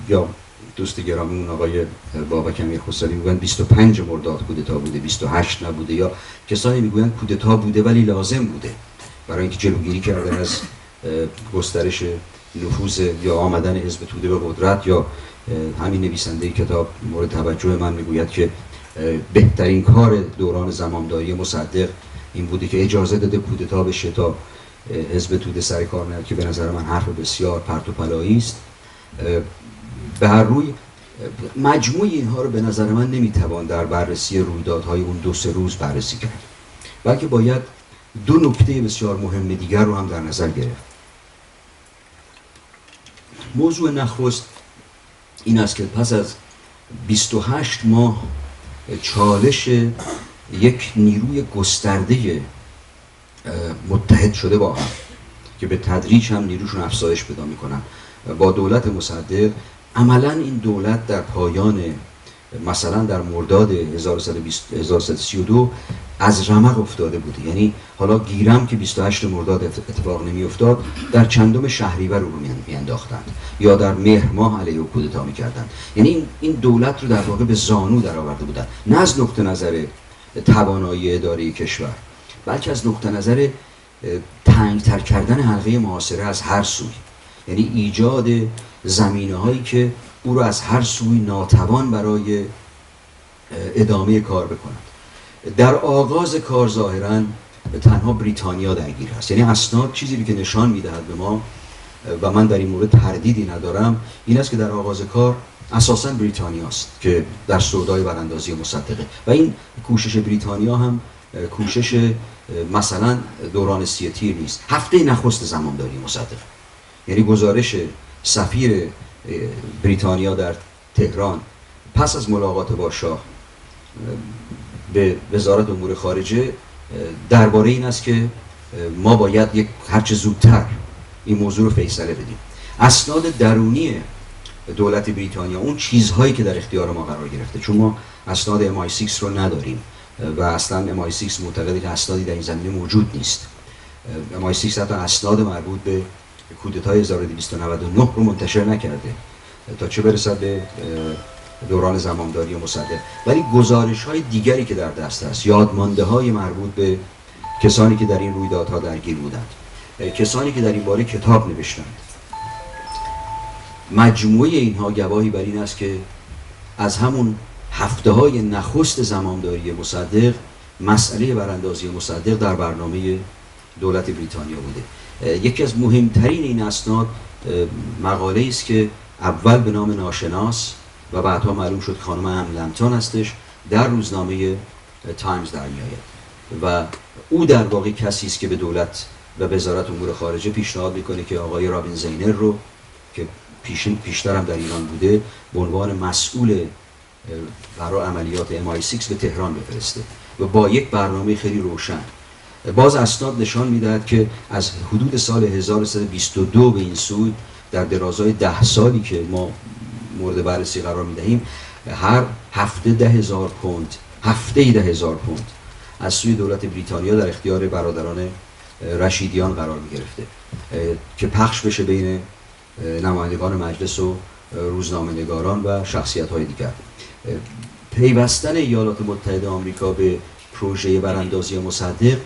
یا دوست گرامیمون آقای بابک امیرخسروی میگن 25 مرداد کودتا بوده 28 نبوده، یا کسانی میگویند کودتا بوده ولی لازم بوده برای اینکه جلوگیری کردن از گسترش نفوذ یا آمدن حزب توده به قدرت، یا همین نویسنده کتاب مورد توجه من میگوید که بهترین کار دوران زمامداری مصدق این بوده که اجازه داده کودتا بشه تا حزب توده سر کار نیاد، که به نظر من حرف بسیار پرت و پلایی است. به هر روی مجموع اینها رو به نظر من نمیتوان در بررسی رویدادهای اون 2-3 روز بررسی کرد، بلکه باید دو نکته بسیار مهم دیگر رو هم در نظر گرفت. موضوع نخست این است که پس از 28 ماه چالش یک نیروی گسترده متحد شده با هم که به تدریج هم نیروشون افزایش پیدا میکنن با دولت مصدق، عملا این دولت در پایان مثلا در مرداد 1132 از رمق افتاده بوده. یعنی حالا گیرم که 28 مرداد اتفاق نمی افتاد، در چندم شهریور رو میانداختند یا در مهر ماه علیه کودتا میکردند. یعنی این دولت رو در واقع به زانو در آورده بودند، نه از نقطه نظر توانایی اداره کشور، بلکه از نقطه نظر تنگتر کردن حلقه محاصره از هر سوی، یعنی ایجاد زمینه هایی که او رو از هر سوی ناتوان برای ادامه کار بکنند. در آغاز کار ظاهراً تنها بریتانیا درگیر هست، یعنی اسناد چیزی که نشان میدهد به ما و من در این مورد تردیدی ندارم این است که در آغاز کار اساساً بریتانیا است که در سودای براندازی مصدقه و این کوشش بریتانیا هم کوشش مثلا دوران 30 تیر نیست، هفته نخست زمامداری مصدق. یعنی گزارش سفیر بریتانیا در تهران پس از ملاقات با شاه به وزارت امور خارجه درباره این است که ما باید یک هرچه زودتر این موضوع رو فیصله بدیم. اسناد درونی دولت بریتانیا، اون چیزهایی که در اختیار ما قرار گرفته، چون ما اسناد MI6 رو نداریم و اصلا MI6 معتقده که اسنادی در این زمینه موجود نیست. MI6 حتی اسناد مربوط به کودتای 1299 رو منتشر نکرده تا چه برسد به دوران زمامداری مصدق، ولی گزارش های دیگری که در دست است، یادمانده های مربوط به کسانی که در این رویدادها درگیر بودند، کسانی که در این باره کتاب نوشتند، مجموعه اینها گواهی بر این است که از همون هفته های نخست زمامداری مصدق مسئله براندازی مصدق در برنامه دولت بریتانیا بوده. یکی از مهمترین این اسناد مقاله است که اول به نام ناشناس و بعدها معلوم شد خانم هملمتان هستش، در روزنامه تایمز در میآید و او در واقع کسی است که به دولت و وزارت امور خارجه پیشنهاد میکنه که آقای رابین زینر رو که پیشتر هم در ایران بوده به عنوان مسئول برای عملیات MI6 به تهران بفرسته و با یک برنامه خیلی روشن. باز اسناد نشان میدهد که از حدود سال 1322 به این سوی در درازای 10 سالی که ما مورد بررسی قرار میدهیم، هر هفته 10,000 پوند، هفته 10,000 پوند از سوی دولت بریتانیا در اختیار برادران رشیدیان قرار میگرفته که پخش بشه بین نمایندگان مجلس و روزنامه‌نگاران و شخصیت‌های دیگر. پیوستن ایالات متحده آمریکا به پروژه براندازی مصدق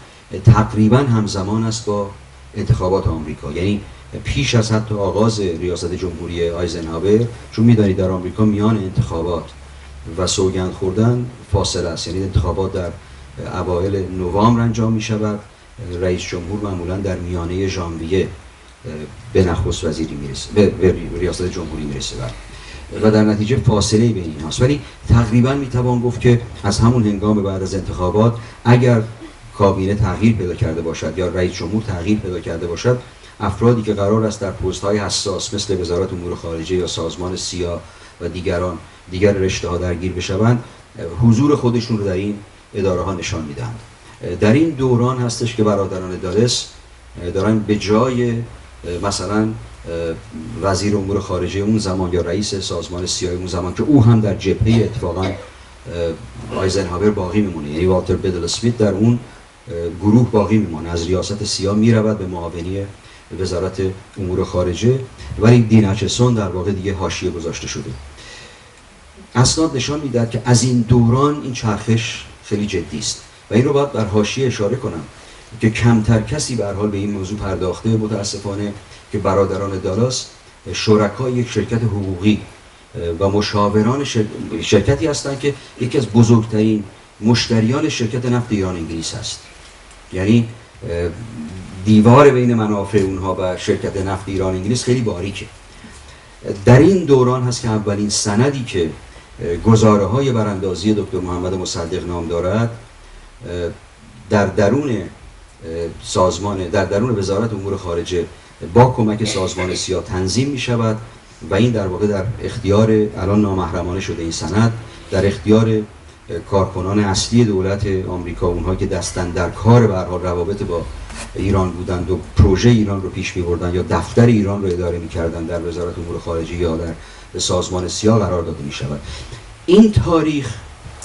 تقریبا همزمان است با انتخابات آمریکا، یعنی پیش از حتی آغاز ریاست جمهوری آیزنهاور، چون میدانید در آمریکا میان انتخابات و سوگند خوردن فاصله است، یعنی انتخابات در اوایل نوامبر انجام می شود، رئیس جمهور معمولا در میانه ژانویه به نخست وزیری میرسه، به ریاست جمهوری میرسه و در نتیجه فاصله بین این هاست. ولی تقریبا میتوان گفت که از همون هنگام بعد از انتخابات اگر کابینه تغییر پیدا کرده باشد یا رئیس جمهور تغییر پیدا کرده باشد، افرادی که قرار است در پست‌های حساس مثل وزارت امور خارجه یا سازمان سیا و دیگر رشته‌ها درگیر بشوند، حضور خودشون رو در این اداره‌ها نشان میدهند. در این دوران هستش که برادران دالس دارن به جای مثلا وزیر امور خارجه اون زمان یا رئیس سازمان سیای اون زمان که او هم در جبهه اتفاقا آیزنهاور باقی میمونه، یعنی والتر بدل اسمیت در اون گروه باقی میمونه، از ریاست سیا میرود به معاونی وزارت امور خارجه، ولی دین اچسون در واقع دیگه حاشیه گذاشته شده. اسناد نشان میدهد که از این دوران این چرخش خیلی جدی است و این رو باید بر حاشیه اشاره کنم که کمتر کسی به هر حال به این موضوع پرداخته، متاسفانه، که برادران دالاس شرکای یک شرکت حقوقی و مشاوران شرکتی هستند که یکی از بزرگترین مشتریان شرکت نفت ایران انگلیس است. یعنی دیوار بین منافع اونها و شرکت نفت ایران انگلیس خیلی باریکه. در این دوران هست که اولین سندی که گزاره های براندازی دکتر محمد مصدق نام دارد در درون وزارت امور خارجه با کمک سازمان سیا تنظیم می شود و این در واقع در اختیار، الان نامحرمانه شده این سند، در اختیار کارکنان اصلی دولت آمریکا، اونها که دستن در کار به هر حال روابط با ایران بودند و پروژه ایران رو پیش می‌بردند یا دفتر ایران رو اداره می‌کردند در وزارت امور خارجه یا در سازمان سیا قرار داده می‌شود. این تاریخ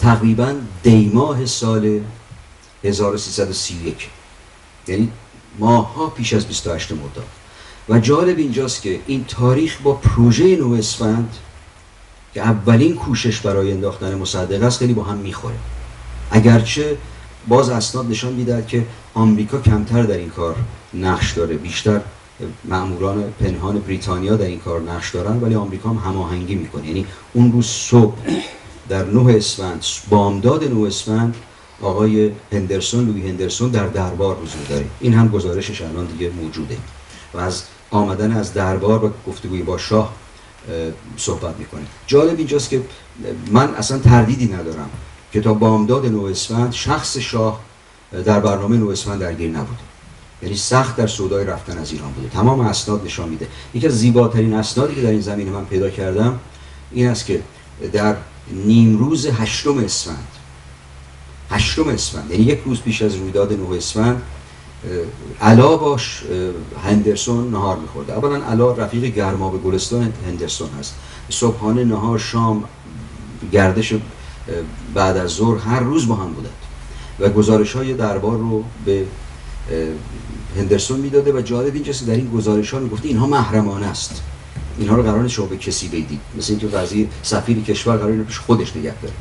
تقریباً دیماه سال 1331، یعنی ماه‌ها پیش از 28 مرداد. و جالب اینجاست که این تاریخ با پروژه نو اسفند که اولین کوشش برای انداختن مصدق است خیلی با هم میخوره، اگرچه باز اسناد نشان میدهد که آمریکا کمتر در این کار نقش داره، بیشتر مأموران پنهان بریتانیا در این کار نقش دارن، ولی آمریکا هم هماهنگی میکنه. یعنی اون روز صبح در 9 اسفند، بامداد 9 اسفند، آقای لویی هندرسون در دربار حضور داره. این هم گزارشش الان دیگه موجوده و از آمدن از دربار و گفتگوی با شاه صحبت میکنه. جالب اینجاست که من اصلا تردیدی ندارم که تا بامداد 9 اسفند شخص شاه در برنامه 9 اسفند درگیر نبوده، یعنی سخت در سودای رفتن از ایران بوده. تمام اسناد نشان میده. یکی از زیباترین اسنادی که در این زمینه من پیدا کردم این است که در نیمروز 8 اسفند، یعنی یک روز پیش از رویداد 9 اسفند، علا باش هندرسون نهار میخورده. اولا علا رفیق گرمابه گلستان هندرسون هست، صبحانه، نهار، شام، گردش بعد از ظهر هر روز با هم بودند و گزارش های دربار رو به هندرسون میداده و جالب اینجاست در این گزارش ها میگفته اینها محرمانه است، اینها رو قرار نیست شما به کسی بدید، مثل اینکه وزیر سفیر کشور قرار اینو پیش خودش نگه داره.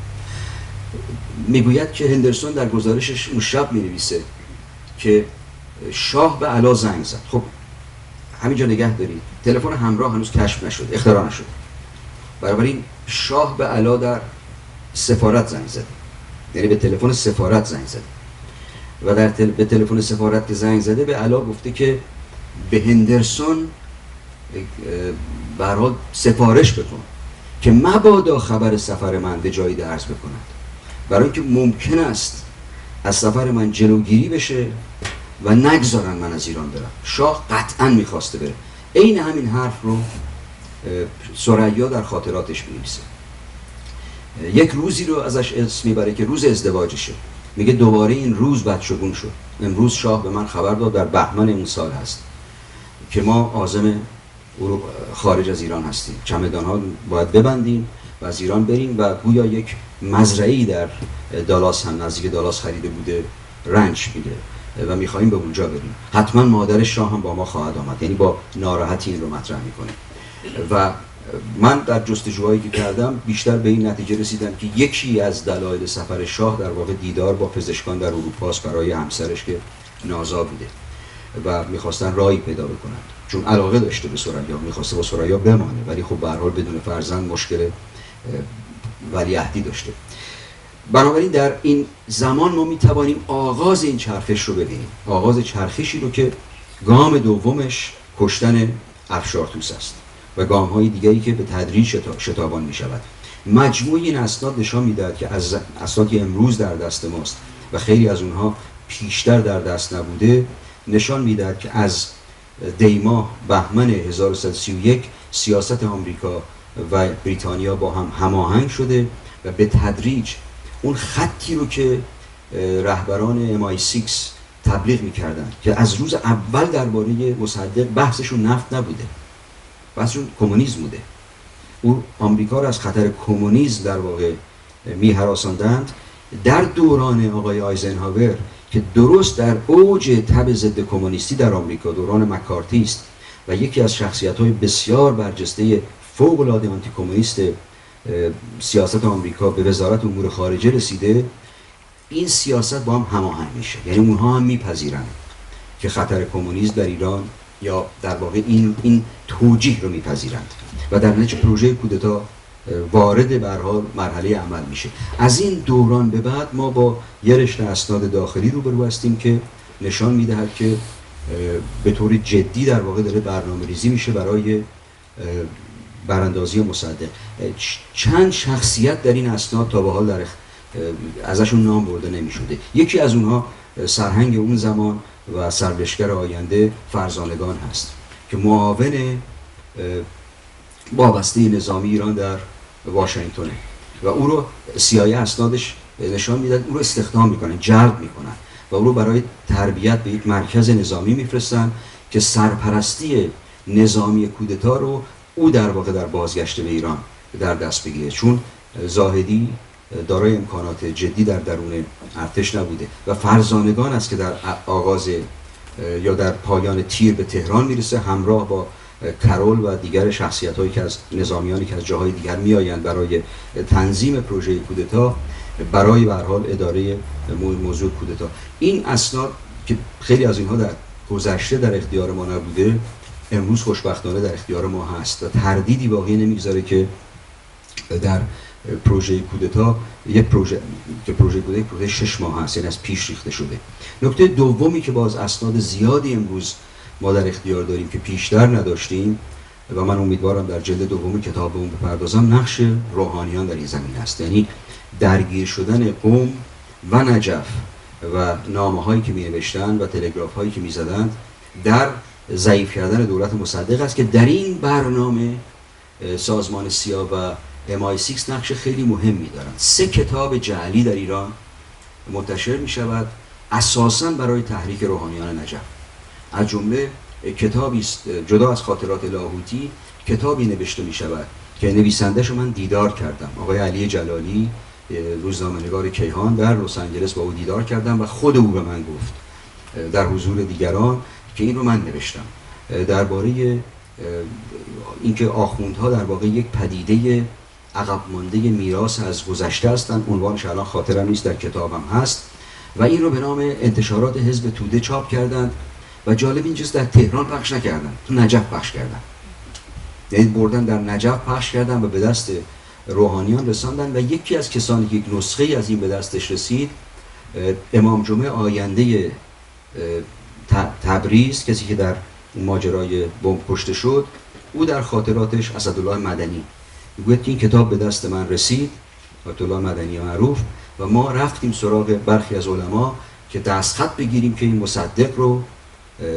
میگوید که هندرسون در گزارشش اون شب مینویسه که شاه به علا زنگ زد. خب همینجا نگه دارید، تلفن همراه هنوز کشف نشد، اختراع نشد، بنابراین شاه به علا در سفارت زنگ زد، یعنی به تلفن سفارت زنگ زد و به تلفن سفارت که زنگ زده به علا گفته که به هندرسون به هر حال سفارش بکن که مبادا خبر سفر من به جایی درز بکند، برای اینکه ممکن است از سفر من جلوگیری بشه و نگذارن من از ایران برم. شاه قطعا میخواسته بره. عین همین حرف رو ثریا در خاطراتش می‌نویسه. یک روزی رو ازش اسم میبره که روز ازدواجشه، میگه دوباره این روز بدشگون شد. امروز شاه به من خبر داد در بهمن اون سال هست که ما عازم خارج از ایران هستیم، چمدان‌ها باید ببندیم و از ایران بریم و گویا یک مزرعه‌ای در دالاس هم نزدیک دالاس خریده بوده، رنچ میده و میخوایم به اونجا بریم. حتما مادر شاه هم با ما خواهد آمد، یعنی با ناراحتی این رو مطرح میکنه. و من در جستجوهایی که کردم بیشتر به این نتیجه رسیدم که یکی از دلایل سفر شاه در واقع دیدار با پزشکان در اروپا است برای همسرش که نازا بوده و میخواستن راهی پیدا بکنند. چون علاقه داشته به ثریا، میخواسته با ثریا بمانه، ولی خب به هر حال بدون فرزند مشکل ولیعهدی داشته. بنابراین در این زمان ما میتوانیم آغاز این چرخش رو ببینیم، آغاز چرخشی رو که گام دومش کشتن افشارتوس است و گام های دیگری که به تدریج شتابان می شود. مجموع این اسناد نشان میدهد که از اسنادی امروز در دست ماست و خیلی از اونها پیشتر در دست نبوده، نشان میدهد که از دیماه بهمن 1331 سیاست آمریکا و بریتانیا با هم هماهنگ شده و به تدریج اون خطی رو که رهبران MI6 تبلیغ میکردن که از روز اول درباره مصدق بحثشون نفت نبوده، بحثشون کمونیسم بوده، او آمریکا رو از خطر کمونیسم در واقع میهراساندند. در دوران آقای آیزنهاور که درست در اوج تب ضد کمونیستی در آمریکا، دوران مکارتی است و یکی از شخصیت‌های بسیار برجسته فوق‌العاده آنتی کمونیست سیاست آمریکا به وزارت امور خارجه رسیده، این سیاست با هم هماهنگ میشه، یعنی اونها هم میپذیرند که خطر کمونیسم در ایران یا در واقع این توجیه رو میپذیرند و در نتیجه پروژه کودتا وارد به هر حال مرحله عمل میشه. از این دوران به بعد ما با یه رشته اسناد داخلی روبرو هستیم که نشان میدهد که به طور جدی در واقع داره برنامه‌ریزی میشه برای براندازی مصدق. چند شخصیت در این اسناد تا به حال ازشون نام برده نمیشده. یکی از اونها سرهنگ اون زمان و سرلشکر آینده فرزانگان هست که معاون وابسته نظامی ایران در واشنگتن و او رو CIA اسنادش نشان میدن، او رو استخدام میکنن، جلب میکنن و او رو برای تربیت به یک مرکز نظامی میفرستن که سرپرستی نظامی کودتا رو او در واقع در بازگشت به ایران در دست بگیره، چون زاهدی دارای امکانات جدی در درون ارتش نبوده و فرزانگان است که در آغاز یا در پایان تیر به تهران میرسه همراه با کرول و دیگر شخصیت‌هایی که از نظامیانی که از جاهای دیگر میآیند برای تنظیم پروژه کودتا، برای به هر حال اداره موضوع کودتا. این اسناد که خیلی از اینها در گذشته در اختیار ما نبوده، امروز خوشبختانه در اختیار ما هست و تردیدی باقی نمیگذاره که در پروژه کودتا یک پروژه کودتا 6 ماه هست، یعنی از پیش ریخته شده. نکته دومی که باز اسناد زیادی امروز ما در اختیار داریم که پیشتر نداشتیم و من امیدوارم در جلد دوم کتاب اون بپردازم، نقش روحانیان در این زمینه است. یعنی درگیر شدن قم و نجف و نامه هایی که می نوشتن و تلگراف هایی که می زدند در ضعیف کردن دولت مصدق است که در این برنامه سازمان سیا و MI6 نقش خیلی مهمی دارند. 3 کتاب جعلی در ایران منتشر می شود اساساً برای تحریک روحانیان نجف. از جمله کتابی است جدا از خاطرات لاهوتی، کتابی نوشته می شود که نویسنده‌شو من دیدار کردم، آقای علی جلالی، روزنامه‌نگار کیهان، در لس آنجلس با او دیدار کردم و خود او به من گفت در حضور دیگران که این رو من نوشتم درباره اینکه آخوندها در واقع یک پدیده عقب مانده میراث از گذشته هستند. عنوانش الان خاطرم نیست، در کتابم هست و این رو به نام انتشارات حزب توده چاپ کردند و جالب اینجاست در تهران پخش نکردن، تو نجف پخش کردن، یعنی بردن در نجف پخش کردن و به دست روحانیان رساندن و یکی از کسانی که یک نسخه از این به دستش رسید امام جمعه آینده تبریز، کسی که در ماجرای بمب کشته شد، او در خاطراتش اسدالله مدنی میگوید که این کتاب به دست من رسید، اسدالله مدنی معروف، و ما رفتیم سراغ برخی از علما که دستخط بگیریم که این مصدق رو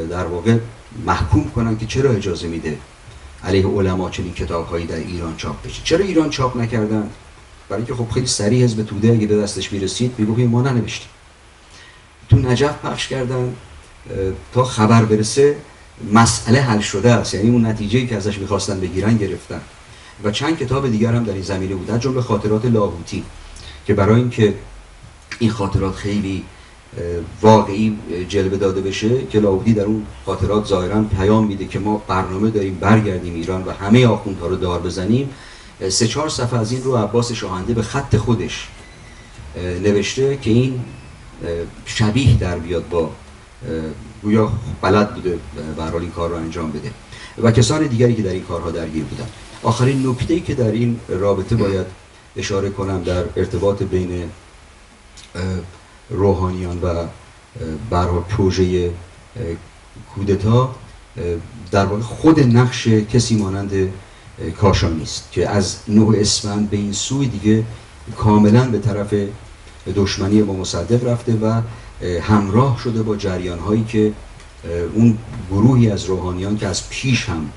در واقع محکوم کنن که چرا اجازه میده علیه علما چنین کتاب‌هایی در ایران چاپ بشه. چرا ایران چاپ نکردن؟ برای اینکه خب خیلی سریع حزب توده اگه به دستش میرسید میگفت ما ننوشتیم. تو نجف پخش کردن تا خبر برسه مسئله حل شده است، یعنی اون نتیجه‌ای که ازش می‌خواستن بگیرن گرفتن. و چند کتاب دیگر هم در این زمینه بود، از جمله خاطرات لاهوتی که برای اینکه این خاطرات خیلی واقعی جلوه داده بشه که لاهوتی در اون خاطرات ظاهراً پیام میده که ما برنامه داریم برگردیم ایران و همه آخوندها رو دار بزنیم. 3-4 صفحه از این رو عباس شاهنده به خط خودش نوشته که این شبیه در بیاد با گویا بلد بوده به هر حال این کار رو انجام بده و کسان دیگری که در این کارها درگیر بودن. آخرین نکته‌ای که در این رابطه باید اشاره کنم در ارتباط بین روحانیان و به هر حال پروژه کودتا در واقع خود نقش کسی مانند کاشانی است که از 9 اسفند به این سوی دیگه کاملا به طرف دشمنی با مصدق رفته و همراه شده با جریان‌هایی که اون گروهی از روحانیان که از پیش هم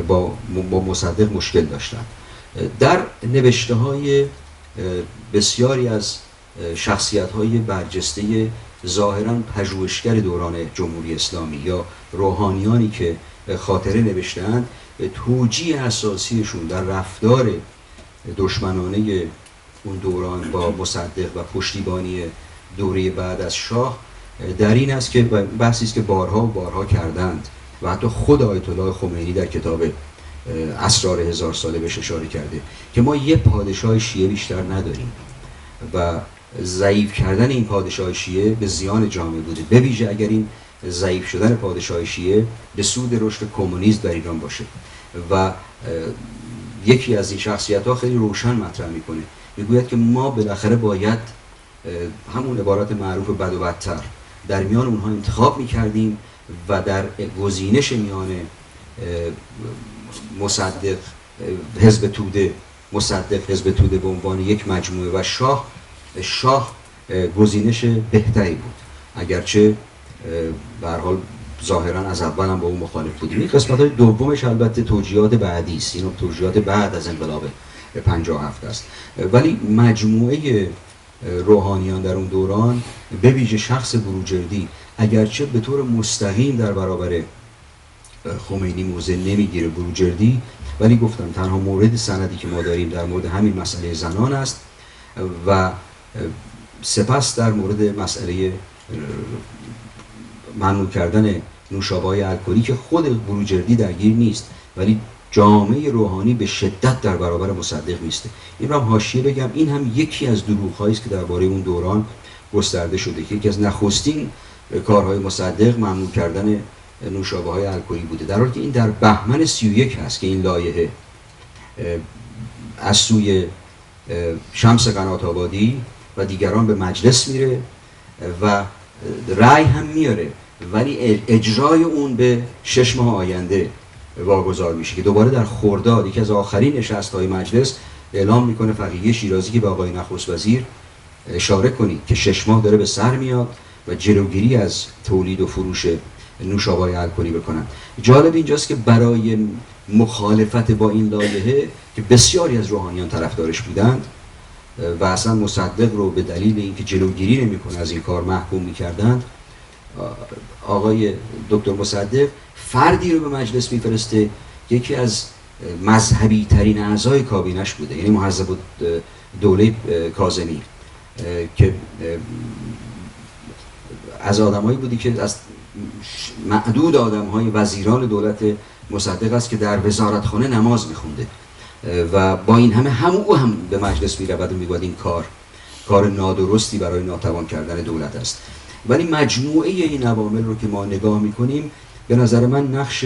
با مصدق مشکل داشتن. در نوشته‌های بسیاری از شخصیت‌های برجسته ظاهراً پژوهشگر دوران جمهوری اسلامی یا روحانیانی که خاطره نوشته‌اند، توجیه اساسیشون در رفتار دشمنانه اون دوران با مصدق و پشتیبانی دوره بعد از شاه در این است که بحثی است که بارها و بارها کردند و حتی خود آیت الله خمینی در کتاب اسرار 1000 ساله بهش اشاره کرده که ما یه پادشاه شیعه بیشتر نداریم و ضعیف کردن این پادشاه شیعه به زیان جامعه بوده، به ویژه اگر این ضعیف شدن پادشاه شیعه به سود رشد کمونیسم در ایران باشه. و یکی از این شخصیت‌ها خیلی روشن مطرح میکنه، میگوید که ما بالاخره باید همون عبارات معروف بد و بدتر در میان اونها انتخاب میکردیم و در گزینش میان مصدق حزب توده، مصدق حزب توده به عنوان یک مجموعه و شاه گزینش بهتری بود، اگرچه به هر حال ظاهرا از اول هم با اون مخالف بودیم. این قسمت‌های دومش البته توجیهات بعدی است، اینا توجیهات بعد از انقلاب 57 است، ولی مجموعه روحانیان در اون دوران به ویژه شخص بروجردی اگرچه به طور مستقیم در برابر خمینی موضع نمیگیره بروجردی، ولی گفتم تنها مورد سندی که ما داریم در مورد همین مسئله زنان است و سپس در مورد مسئله ممنوع کردن نوشابه‌های الکلی که خود بروجردی درگیر نیست ولی جامعه روحانی به شدت در برابر مصدق میسته. این رو هم حاشیه بگم، این هم یکی از دروغ‌هایی است که درباره اون دوران گسترده شده که یکی از نخستین کارهای مصدق ممنوع کردن نوشابه‌های الکلی بوده، در حالی که این در بهمن 31 هست که این لایحه از سوی شمس قنات آبادی و دیگران به مجلس میره و رأی هم میاره، ولی اجرای اون به 6 ماه آینده واگذار میشه که دوباره در خرداد یکی از آخرین نشست‌های مجلس اعلام میکنه فقیه شیرازی که به آقای نخست وزیر اشاره کنید که 6 ماه داره به سر میاد و جلوگیری از تولید و فروش نوشابه‌های الکلی بکنن. جالب اینجاست که برای مخالفت با این لایحه که بسیاری از روحانیان طرفدارش بودند و اصلا مصدق رو به دلیل اینکه جلوگیری نمیکنه از این کار محکوم میکردند، آقای دکتر مصدق فردی رو به مجلس میفرسته یکی از مذهبی ترین اعضای کابینش بوده، یعنی محذب دوله کاظمی که از آدمایی بودی که از معدود آدم‌های وزیران دولت مصدق است که در وزارتخانه نماز میخونده و با این همه او هم به مجلس میرود و میگوید این کار نادرستی برای ناتوان کردن دولت است. ولی مجموعه این عوامل رو که ما نگاه میکنیم به نظر من نقش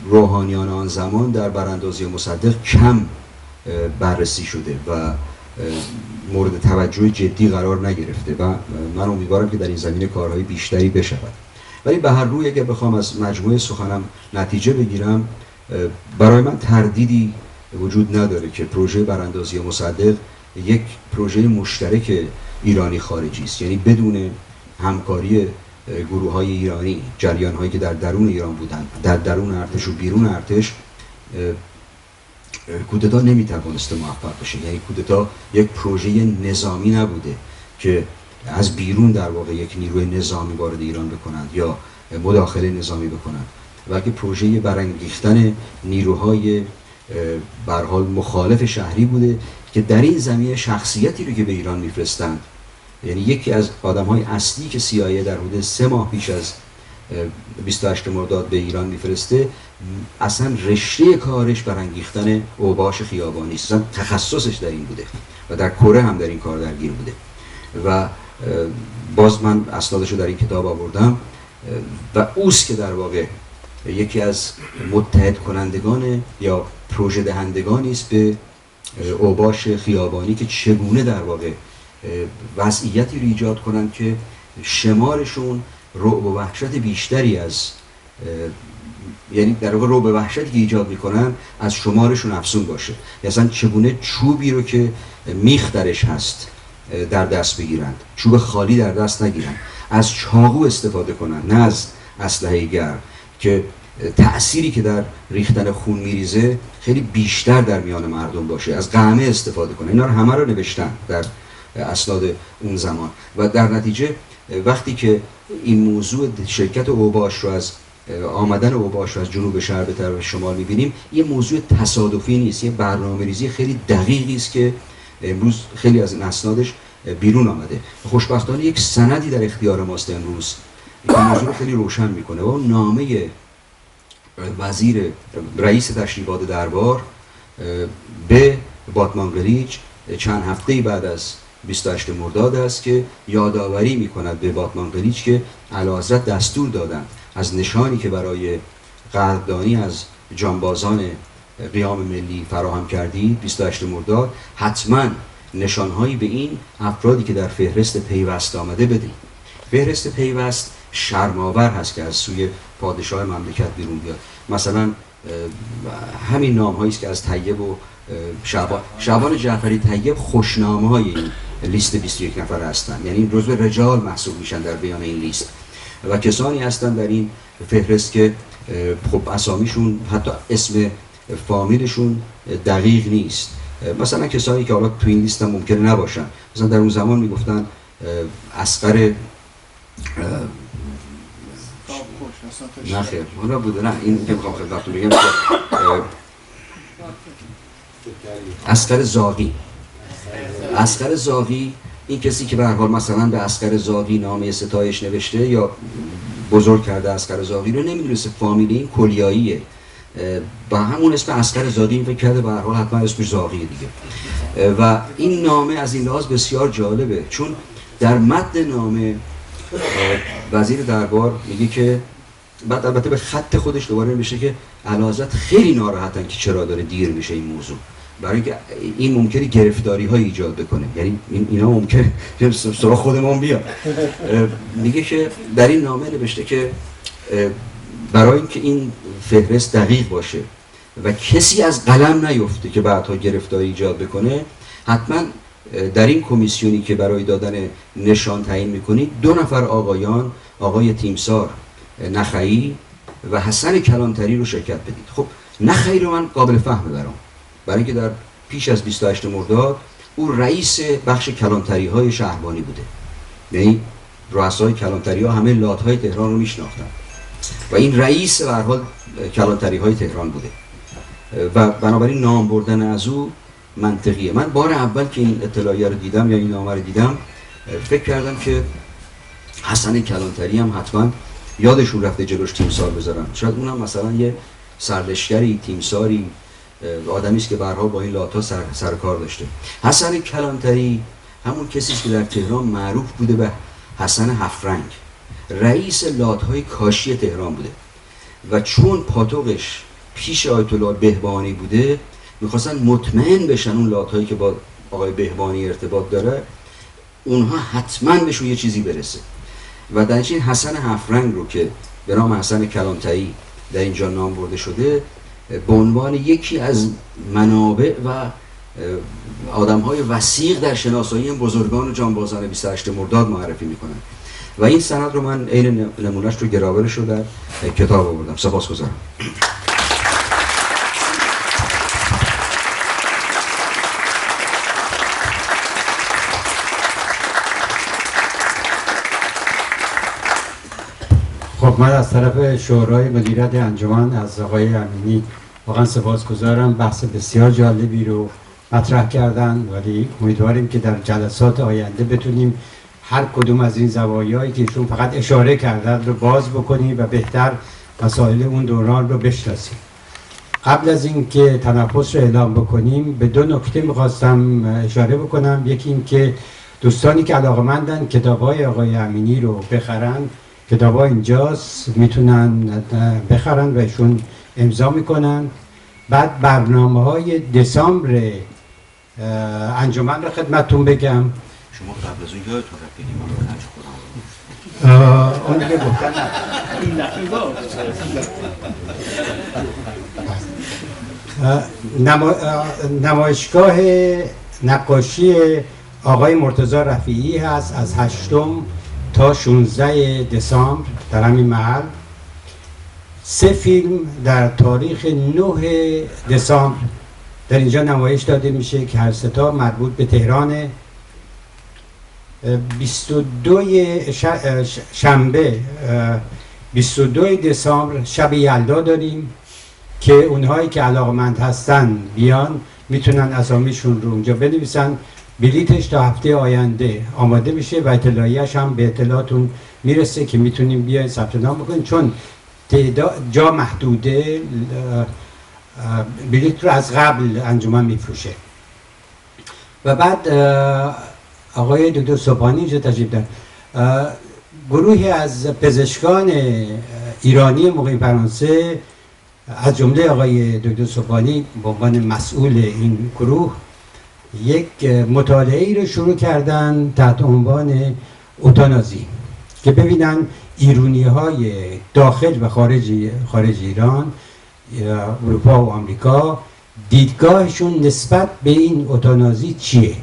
روحانیان آن زمان در براندازی مصدق کم بررسی شده و مورد توجه جدی قرار نگرفته و من امیدوارم که در این زمینه کارهای بیشتری بشود. ولی به هر روی اگر بخوام از مجموعه سخنم نتیجه بگیرم، برای من تردیدی وجود نداره که پروژه براندازی مصدق یک پروژه مشترک ایرانی خارجی است، یعنی بدون همکاری گروه‌های ایرانی، جریان‌هایی که در درون ایران بودند، در درون ارتش و بیرون ارتش، کودتا نمیتوانسته موفق بشه. یعنی کودتا یک پروژه نظامی نبوده که از بیرون در واقع یک نیروی نظامی وارد ایران بکنند یا مداخله نظامی بکنند، بلکه پروژه برانگیختن نیروهای به هر حال مخالف شهری بوده که در این زمینه شخصیتی رو که به ایران میفرستند، یعنی یکی از آدم‌های اصلی که CIA در حدود 3 ماه پیش از 28 مرداد به ایران میفرسته، اصلا رشته کارش برانگیختن اوباش خیابانی است، اصلا تخصصش در این بوده و در کره هم در این کار درگیر بوده و باز من اسنادش رو در این کتاب آوردم. و اوست که در واقع یکی از متحد کنندگان یا پروژه دهندگانی است به اوباش خیابانی که چگونه در واقع وضعیتی رو ایجاد کنند که شمارشون رعب و وحشت بیشتری از یعنی در واقع رعب و وحشتی که ایجاد میکنن از شمارشون افزون باشه. اصلا چگونه چوبی رو که میخ درش هست در دست بگیرند، چوب خالی در دست نگیرند، از چاقو استفاده کنند نه از اسلحه گرم که تأثیری که در ریختن خون میریزه خیلی بیشتر در میان مردم باشه، از قمه استفاده کنه. اینا رو همه رو نوشتن در اسناد اون زمان و در نتیجه وقتی که این موضوع شرکت اوباش رو از آمدن اوباش رو از جنوب شهر به طرف شمال میبینیم، یه موضوع تصادفی نیست، یه برنامه‌ریزی خیلی دقیقی است که امروز خیلی از این اسنادش بیرون آمده. خوشبختانه یک سندی در اختیار ماست امروز که موضوع رو خیلی روشن میکنه و اون نامه رئیس تشریفات دربار به باتمان قلیچ چند هفته بعد از 28 مرداد است که یادآوری میکند به باتمان قلیچ که اعلیحضرت دستور دادند از نشانی که برای قدردانی از جانبازان قیام ملی فراهم کردید 28 مرداد حتما نشانهایی به این افرادی که در فهرست پیوست آمده بدید. فهرست پیوست شرم‌آور هست که از سوی پادشاه مملکت بیرون بیاد. مثلا همین نام‌هایی است که از طیب و شعبان جعفری طیب خوشنامه‌های این لیست 21 نفر هستند، یعنی جزو رجال محسوب میشن در بیان این لیست و کسانی هستند در این فهرست که خب اسامیشون حتی اسم فامیلشون دقیق نیست. مثلا کسانی که حالا تو این لیست هم ممکنه نباشن، مثلا در اون زمان میگفتن اصغر نه خیر اونا بوده، نه این که میخوام خدمتتون بگم اصغر زاغی این کسی که به هر حال مثلا به اصغر زاغی نامه ستایش نوشته یا بزرگ کرده اصغر زاغی رو نمیدونسته فامیل این کلیاییه، با همون اسم اصغر زاغی این فکر کرده به هر حال حتما اسمش زاغیه دیگه. و این نامه از این لحاظ بسیار جالبه چون در متن نامه وزیر دربار میگه که بعد البته به خط خودش دوباره نمیشه که اعلیحضرت خیلی ناراحتن که چرا داره دیر میشه این موضوع، برای اینکه این ممکنه گرفتاری های ایجاد بکنه، یعنی اینا ممکنه سراغ خودمون بیاد. میگه که در این نامه نوشته که برای اینکه این فهرست دقیق باشه و کسی از قلم نیفته که بعدها گرفتاری ایجاد بکنه، حتما در این کمیسیونی که برای دادن نشان تعیین میکنید 2 نفر آقایان، آقای تیمسار نخعی و حسن کلانتری رو شرکت بدید. خب نخعی رو من قابل فهم برام، برای اینکه در پیش از 28 مرداد او رئیس بخش کلانتری های شهربانی بوده، یعنی رؤسای کلانتری ها همه لات‌های تهران رو میشناختن و این رئیس به هر حال کلانتری های تهران بوده و بنابراین نام بردن از او منطقیه. من بار اول که این اطلاعیه رو دیدم یا این نامه رو دیدم فکر کردم که حسن کلانتری هم حتما یادشون رفته جلوش تیمسار بذارن، شاید اونم مثلا یه سرلشکری، تیمساری، آدمی است که به هر حال با این لات‌ها سر کار داشته. حسن کلانتری همون کسی است که در تهران معروف بوده به حسن هفرنگ، رئیس لات‌های کاشی تهران بوده و چون پاتوقش پیش آیت الله بهبانی بوده میخواستن مطمئن بشن اون لات‌هایی که با آقای بهبانی ارتباط داره اونها حتما بهشون یه چیزی برسه و در این حسن هفرنگ رو که به نام حسن کلانتری در اینجا نام برده شده به عنوان یکی از منابع و آدم‌های وثیق در شناسایی بزرگان و جانبازان 28 مرداد معرفی میکنن و این سند رو من عین نمونهش رو گراورش رو در کتاب آوردم. سپاسگزارم.
خب من از طرف شورای مدیریت انجمن از آقای امینی واقعا سپاسگزارم، بحث بسیار جالبی رو مطرح کردن، ولی امیدواریم که در جلسات آینده بتونیم هر کدوم از این زوایایی که ایشون فقط اشاره کردن رو باز بکنیم و بهتر مسائل اون دوران رو بشناسیم. قبل از اینکه تنفس رو اعلام بکنیم به 2 نکته میخواستم اشاره بکنم. یکی این که دوستانی که علاقه‌مندن کتاب‌های آقای امینی رو بخرن کتابا اینجاست، میتونن بخرن و ایشون امضا میکنن. بعد برنامه‌های دسامبر انجمن رو خدمتتون بگم.
شما قبل از اون یادتون رفت بگیم من رو خرج خودم
اون دیگه گفتن نمایشگاه نقاشی آقای مرتضی رفیعی هست از 8 تا 16 دسامبر در همین محل. 3 فیلم در تاریخ 9 دسامبر در اینجا نمایش داده میشه که هر سه تا مربوط به تهران. 22 شنبه 22 دسامبر شب یلدا داریم که اونهایی که علاقمند هستن بیان، میتونن اسامیشون رو اونجا بنویسن. بلیتش تا هفته آینده آماده میشه و اطلاعیه‌اش هم به اطلاعاتون میرسه که میتونیم بیاین ثبت نام بکنین، چون جا محدوده. بلیت رو از قبل انجمن میفروشه. و بعد آقای دکتر صبحانی اینجا تشریف دارن. گروهی از پزشکان ایرانی مقیم فرانسه از جمله آقای دکتر صبحانی به عنوان مسئول این گروه یک مطالعه‌ای رو شروع کردن تحت عنوان اوتانازی که ببینن ایرونی‌های داخل و خارج ایران، اروپا و آمریکا، دیدگاهشون نسبت به این اوتانازی چیه؟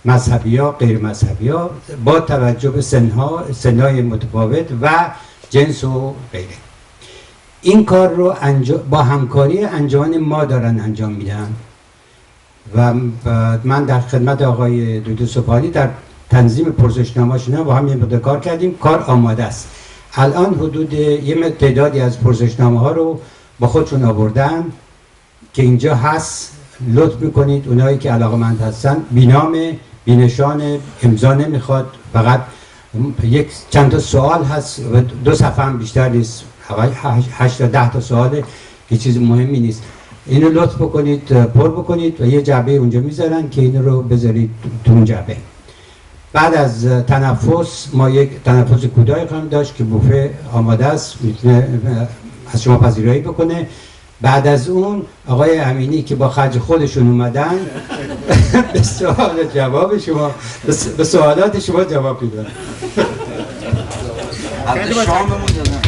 مذهبی ها، غیر مذهبی ها، با توجه به سنهای متفاوت و جنس و غیره. این کار رو با همکاری انجمن ما دارن انجام میدن و من در خدمت آقای دکتر صبحانی در تنظیم پرسشنامه‌شون با هم یه مقدار کار کردیم. کار آماده است. الان حدود یه تعدادی از پرسشنامه ها رو با خودشون آوردن که اینجا هست. لطف میکنید اونایی که علاقمند هستن، بینام بینشان، امضا نمیخواد، فقط چند تا سوال هست و 2 صفحه هم بیشتر نیست، 8 تا 10 تا سواله که چیز مهمی نیست. اینو لطف بکنید پر بکنید و یه جعبه اونجا میذارن که اینو رو بذارید تو اون جعبه. بعد از تنفس ما یک تنفس کوتاهی خواهیم داشت که بوفه آماده است، میتونه از شما پذیرایی بکنه. بعد از اون آقای امینی که با خرج خودشون اومدن به سوالات شما جواب میدن.
شاممون